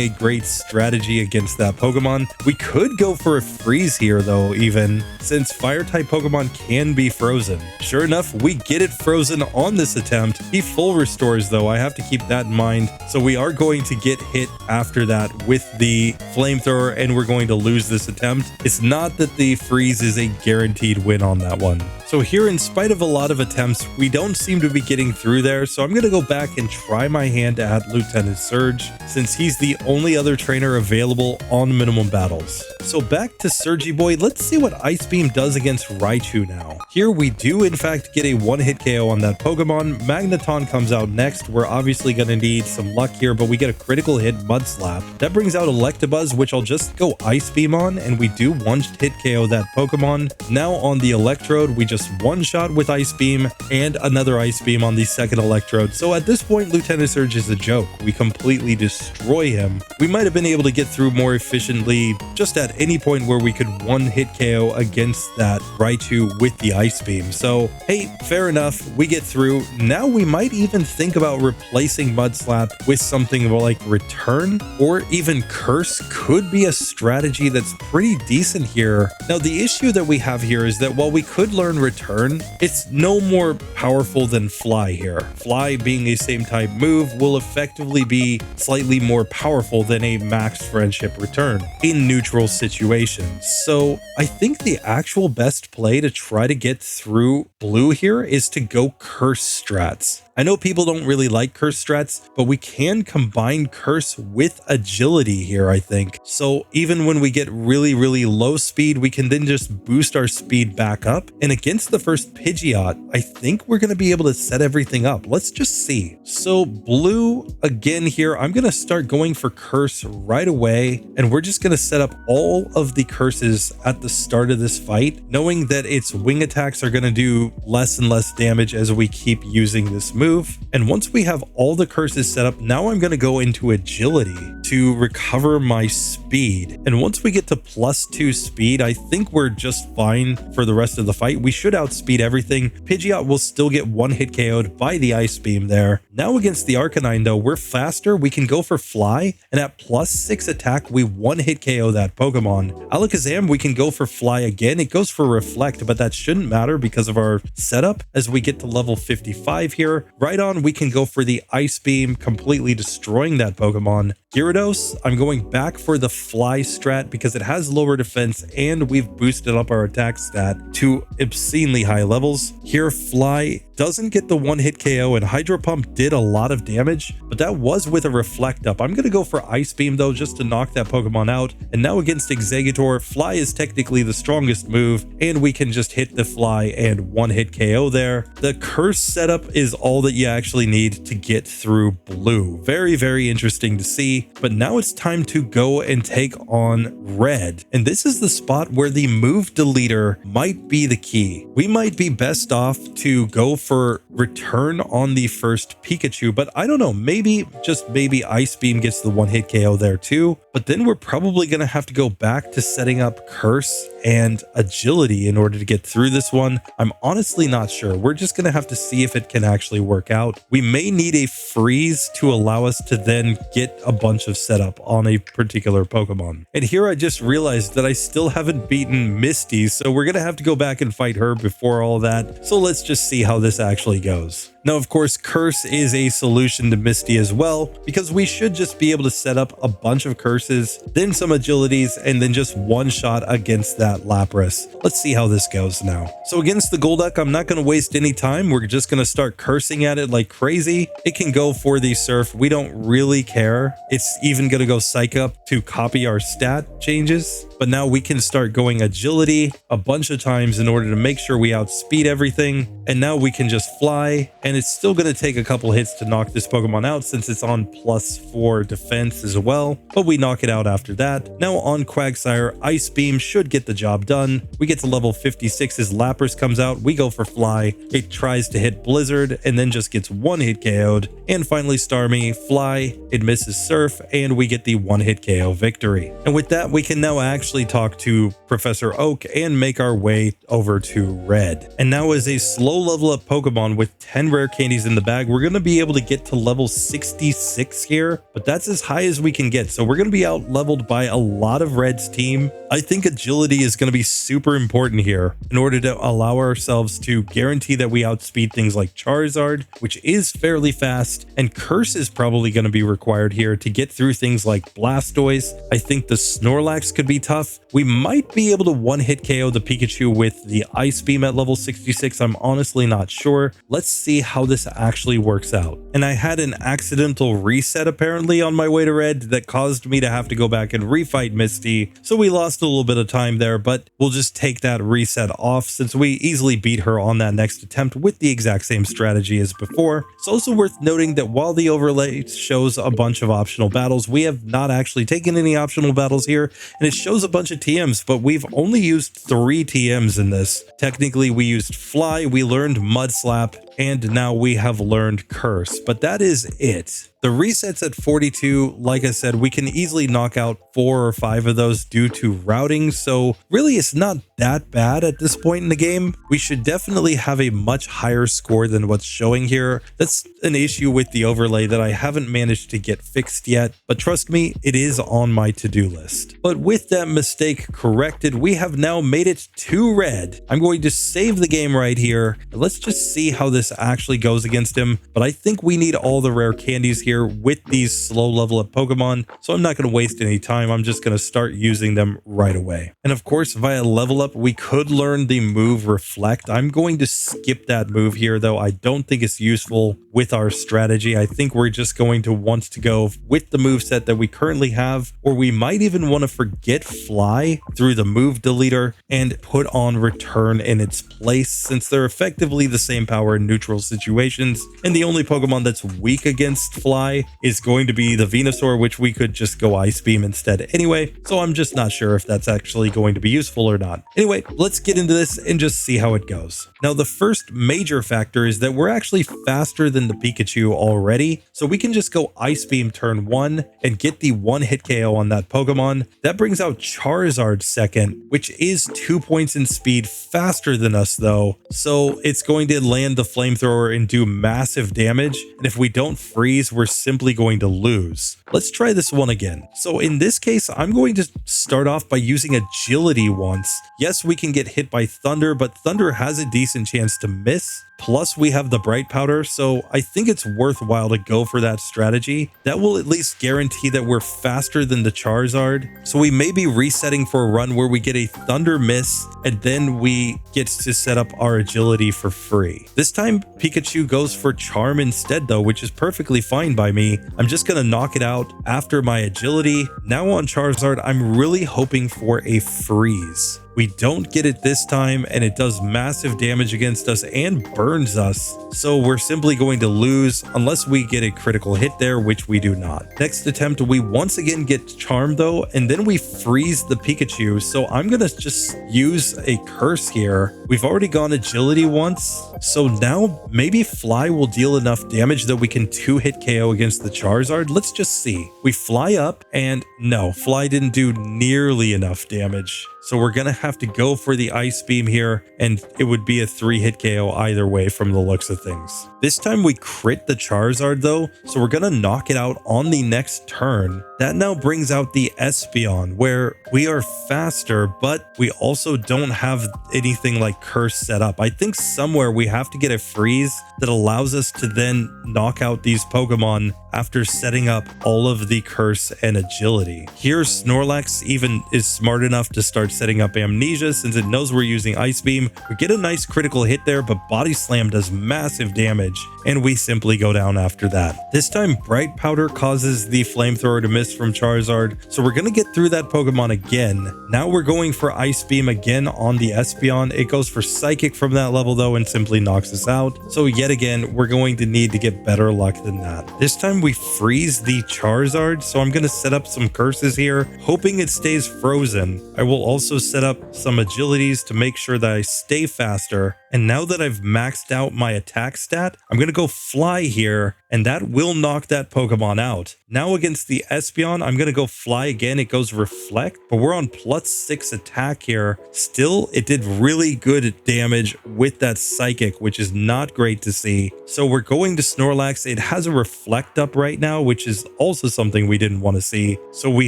a great strategy against that Pokemon. We could go for a freeze here though, even since fire type Pokemon can be frozen. Sure enough, we get it frozen on this attempt. He full restores though, I have to keep that in mind. So we are going to get hit after that with the Flamethrower and we're going to lose this attempt. It's not that the freeze is a guaranteed win on that one. So here, in spite of a lot of attempts, we don't seem to be getting through there, so I'm going to go back and try my hand at Lieutenant Surge, since he's the only other trainer available on minimum battles. So back to Surgy Boy, let's see what Ice Beam does against Raichu now. Here we do in fact get a 1-hit KO on that Pokemon. Magneton comes out next. We're obviously going to need some luck here, but we get a critical hit Mud Slap. That brings out Electabuzz, which I'll just go Ice Beam on, and we do 1-hit KO that Pokemon. Now on the Electrode, we just just one shot with Ice Beam and another Ice Beam on the second electrode. So at this point, Lieutenant Surge is a joke. We completely destroy him. We might have been able to get through more efficiently just at any point where we could one-hit KO against that Raichu with the Ice Beam. So hey, fair enough. We get through. Now we might even think about replacing Mud Slap with something like Return or even Curse. Could be a strategy that's pretty decent here. Now the issue that we have here is that while we could learn Return, it's no more powerful than Fly here. Fly, being a same type move, will effectively be slightly more powerful than a max Friendship Return in neutral situations. So I think the actual best play to try to get through blue here is to go Curse strats. I know people don't really like Curse strats, but we can combine Curse with Agility here, I think. So even when we get really, really low speed, we can then just boost our speed back up. And against the first Pidgeot, I think we're going to be able to set everything up. Let's just see. So blue, again here, I'm going to start going for Curse right away. And we're just going to set up all of the curses at the start of this fight, knowing that its wing attacks are going to do less and less damage as we keep using this move. And once we have all the curses set up, now I'm going to go into Agility to recover my speed. And once we get to +2 speed, I think we're just fine for the rest of the fight. We should outspeed everything. Pidgeot will still get one hit KO'd by the Ice Beam there. Now against the Arcanine though, we're faster. We can go for Fly, and at +6 attack, we one hit KO that Pokemon. Alakazam, we can go for Fly again. It goes for Reflect, but that shouldn't matter because of our setup as we get to level 55 here. Right on, we can go for the Ice Beam, completely destroying that Pokemon. Gyarados, I'm going back for the Fly strat because it has lower defense and we've boosted up our attack stat to obscenely high levels. Here, Fly doesn't get the one-hit KO, and Hydro Pump did a lot of damage, but that was with a Reflect Up. I'm going to go for Ice Beam though, just to knock that Pokemon out. And now against Exeggutor, Fly is technically the strongest move, and we can just hit the Fly and one-hit KO there. The Curse setup is all that you actually need to get through blue. Very, very interesting to see. But now it's time to go and take on red. And this is the spot where the move deleter might be the key. We might be best off to go for Return on the first Pikachu, but I don't know, maybe, just maybe Ice Beam gets the one hit KO there too. But then we're probably going to have to go back to setting up Curse and Agility in order to get through this one. I'm honestly not sure. We're just going to have to see if it can actually work out. We may need a freeze to allow us to then get a bunch of setup on a particular Pokemon. And here I just realized that I still haven't beaten Misty, so we're going to have to go back and fight her before all that. So let's just see how this actually goes. Now, of course, Curse is a solution to Misty as well, because we should just be able to set up a bunch of curses, then some agilities, and then just one shot against that Lapras. Let's see how this goes now. So against the Golduck, I'm not going to waste any time. We're just going to start cursing at it like crazy. It can go for the Surf. We don't really care. It's even going to go Psych Up to copy our stat changes. But now we can start going Agility a bunch of times in order to make sure we outspeed everything. And now we can just fly, and it's still going to take a couple hits to knock this Pokemon out since it's on +4 defense as well, but we knock it out after that. Now on Quagsire, Ice Beam should get the job done. We get to level 56 as Lapras comes out. We go for Fly. It tries to hit Blizzard and then just gets one hit KO'd. And finally Starmie, Fly, it misses Surf, and we get the one hit KO victory. And with that, we can now actually talk to Professor Oak and make our way over to Red. And now as a slow level up Pokemon with 10 rare candies in the bag, we're going to be able to get to level 66 here, but that's as high as we can get. So we're going to be out leveled by a lot of Red's team. I think Agility is going to be super important here in order to allow ourselves to guarantee that we outspeed things like Charizard, which is fairly fast, and Curse is probably going to be required here to get through things like Blastoise. I think the Snorlax could be tough. We might be able to one-hit KO the Pikachu with the Ice Beam at level 66. I'm honestly not sure. Let's see how this actually works out. And I had an accidental reset apparently on my way to Red that caused me to have to go back and refight Misty. So we lost a little bit of time there, but we'll just take that reset off since we easily beat her on that next attempt with the exact same strategy as before. It's also worth noting that while the overlay shows a bunch of optional battles. We have not actually taken any optional battles here, and it shows a bunch of TMs, but we've only used 3 TMs in this. Technically, we used Fly, we learned Mud Slap, and now we have learned Curse, but that is it. The resets at 42, like I said, we can easily knock out 4 or 5 of those due to routing, so really it's not that bad at this point in the game. We should definitely have a much higher score than what's showing here. That's an issue with the overlay that I haven't managed to get fixed yet, but trust me, it is on my to-do list. But with that mistake corrected, we have now made it to red. I'm going to save the game right here. Let's just see how this actually goes against him, but I think we need all the rare candies here with these slow level up Pokemon, so I'm not going to waste any time. I'm just going to start using them right away. And of course, via level up, we could learn the move Reflect. I'm going to skip that move here, though. I don't think it's useful with our strategy. I think we're just going to want to go with the moveset that we currently have, or we might even want to forget Fly through the move deleter and put on Return in its place, since they're effectively the same power in neutral situations, and the only Pokemon that's weak against Fly is going to be the Venusaur, which we could just go Ice Beam instead anyway, so I'm just not sure if that's actually going to be useful or not. Anyway, let's get into this and just see how it goes. Now, the first major factor is that we're actually faster than the Pikachu already, so we can just go Ice Beam turn 1 and get the 1-hit KO on that Pokemon. That brings out Charizard second, which is 2 points in speed faster than us though, so it's going to land the flamethrower and do massive damage, and if we don't freeze, we're simply going to lose. Let's try this one again. So in this case, I'm going to start off by using Agility once. Yes, we can get hit by Thunder, but Thunder has a decent chance to miss. Plus, we have the Bright Powder, so I think it's worthwhile to go for that strategy. That will at least guarantee that we're faster than the Charizard. So we may be resetting for a run where we get a Thunder miss, and then we get to set up our Agility for free. This time, Pikachu goes for Charm instead though, which is perfectly fine by me. I'm just going to knock it out after my Agility. Now on Charizard, I'm really hoping for a Freeze. We don't get it this time, and it does massive damage against us and burns us, so we're simply going to lose unless we get a critical hit there, which we do not. Next attempt, we once again get Charm though, and then we freeze the Pikachu, so I'm gonna just use a Curse here. We've already gone Agility once, so now maybe Fly will deal enough damage that we can 2-hit KO against the Charizard. Let's just see. We fly up, and no, Fly didn't do nearly enough damage. So we're going to have to go for the Ice Beam here, and it would be a 3-hit KO either way from the looks of things. This time we crit the Charizard though, so we're going to knock it out on the next turn. That now brings out the Espeon, where we are faster, but we also don't have anything like Curse set up. I think somewhere we have to get a freeze that allows us to then knock out these Pokemon after setting up all of the Curse and Agility. Here, Snorlax even is smart enough to start setting up Amnesia since it knows we're using Ice Beam. We get a nice critical hit there, but Body Slam does massive damage, and we simply go down after that. This time, Bright Powder causes the Flamethrower to miss from Charizard, so we're going to get through that Pokemon again. Now we're going for Ice Beam again on the Espeon. It goes for Psychic from that level though and simply knocks us out. So yet again, we're going to need to get better luck than that. This time we freeze the Charizard, so I'm going to set up some curses here, hoping it stays frozen. I will also set up some agilities to make sure that I stay faster. And now that I've maxed out my attack stat, I'm going to go Fly here, and that will knock that Pokemon out. Now against the Espeon, I'm going to go Fly again. It goes Reflect, but we're on +6 attack here. Still, it did really good damage with that Psychic, which is not great to see. So we're going to Snorlax. It has a Reflect up right now, which is also something we didn't want to see. So we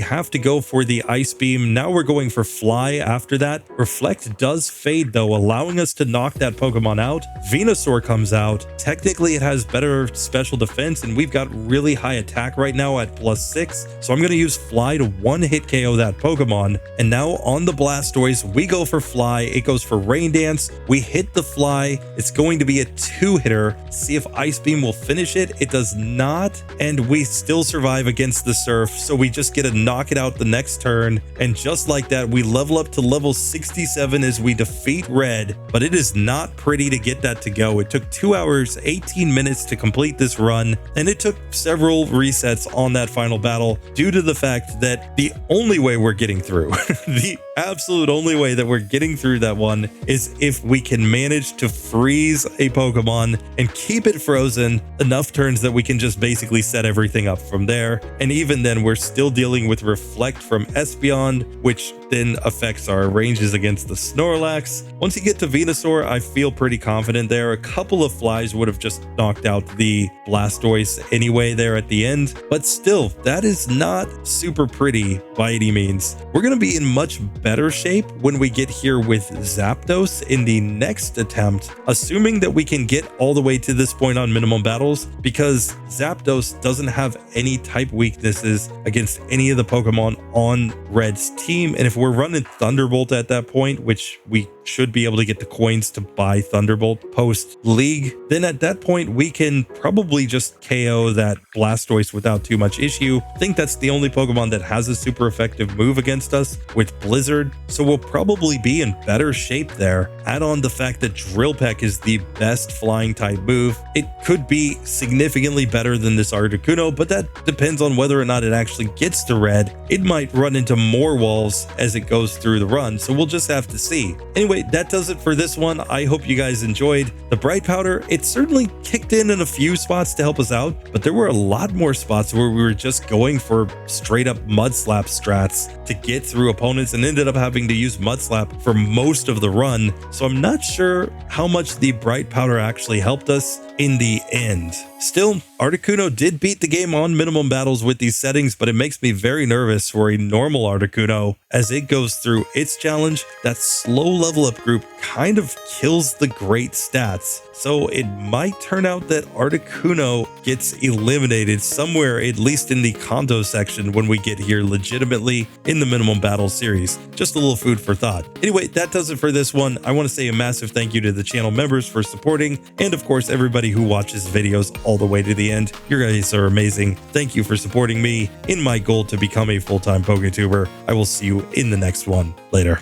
have to go for the Ice Beam. Now we're going for Fly after that. Reflect does fade though, allowing us to knock that Pokemon out. Venusaur comes out. Technically, it has better special defense, and we've got really high attack right now at +6. So I'm going to use Fly to 1-hit KO that Pokemon. And now on the Blastoise, we go for Fly. It goes for Rain Dance. We hit the Fly. It's going to be a 2-hitter. See if Ice Beam will finish it. It does not. And we still survive against the Surf. So we just get to knock it out the next turn. And just like that, we level up to level 67 as we defeat Red. But it is not not pretty to get that to go. It took 2 hours, 18 minutes to complete this run, and it took several resets on that final battle due to the fact that the only way we're getting through, the absolute only way that we're getting through that one is if we can manage to freeze a Pokemon and keep it frozen enough turns that we can just basically set everything up from there. And even then, we're still dealing with Reflect from Espeon, which then affects our ranges against the Snorlax. Once you get to Venusaur, I feel pretty confident there. A couple of flies would have just knocked out the Blastoise anyway there at the end, but still, that is not super pretty by any means. We're going to be in much better shape when we get here with Zapdos in the next attempt, assuming that we can get all the way to this point on minimum battles, because Zapdos doesn't have any type weaknesses against any of the Pokemon on Red's team. And if we're running Thunderbolt at that point, which we should be able to get the coins to buy Thunderbolt post league, then at that point we can probably just KO that Blastoise without too much issue. I think that's the only Pokemon that has a super effective move against us with Blizzard, so we'll probably be in better shape there. Add on the fact that Drill Peck is the best flying type move. It could be significantly better than this Articuno, but that depends on whether or not it actually gets to Red. It might run into more walls as it goes through the run, so we'll just have to see. Anyway, that does it for this one. I hope you guys enjoyed. The Bright Powder, it certainly kicked in a few spots to help us out, but there were a lot more spots where we were just going for straight up Mud Slap strats to get through opponents and ended up having to use Mud Slap for most of the run. So I'm not sure how much the Bright Powder actually helped us in the end. Still, Articuno did beat the game on minimum battles with these settings, but it makes me very nervous for a normal Articuno as it goes through its challenge. That slow level up group kind of kills the great stats. So it might turn out that Articuno gets eliminated somewhere, at least in the Kanto section, when we get here legitimately in the minimum battle series. Just a little food for thought. Anyway, that does it for this one. I want to say a massive thank you to the channel members for supporting, and of course everybody who watches videos all the way to the end. You guys are amazing. Thank you for supporting me in my goal to become a full-time PokeTuber. I will see you in the next one. Later.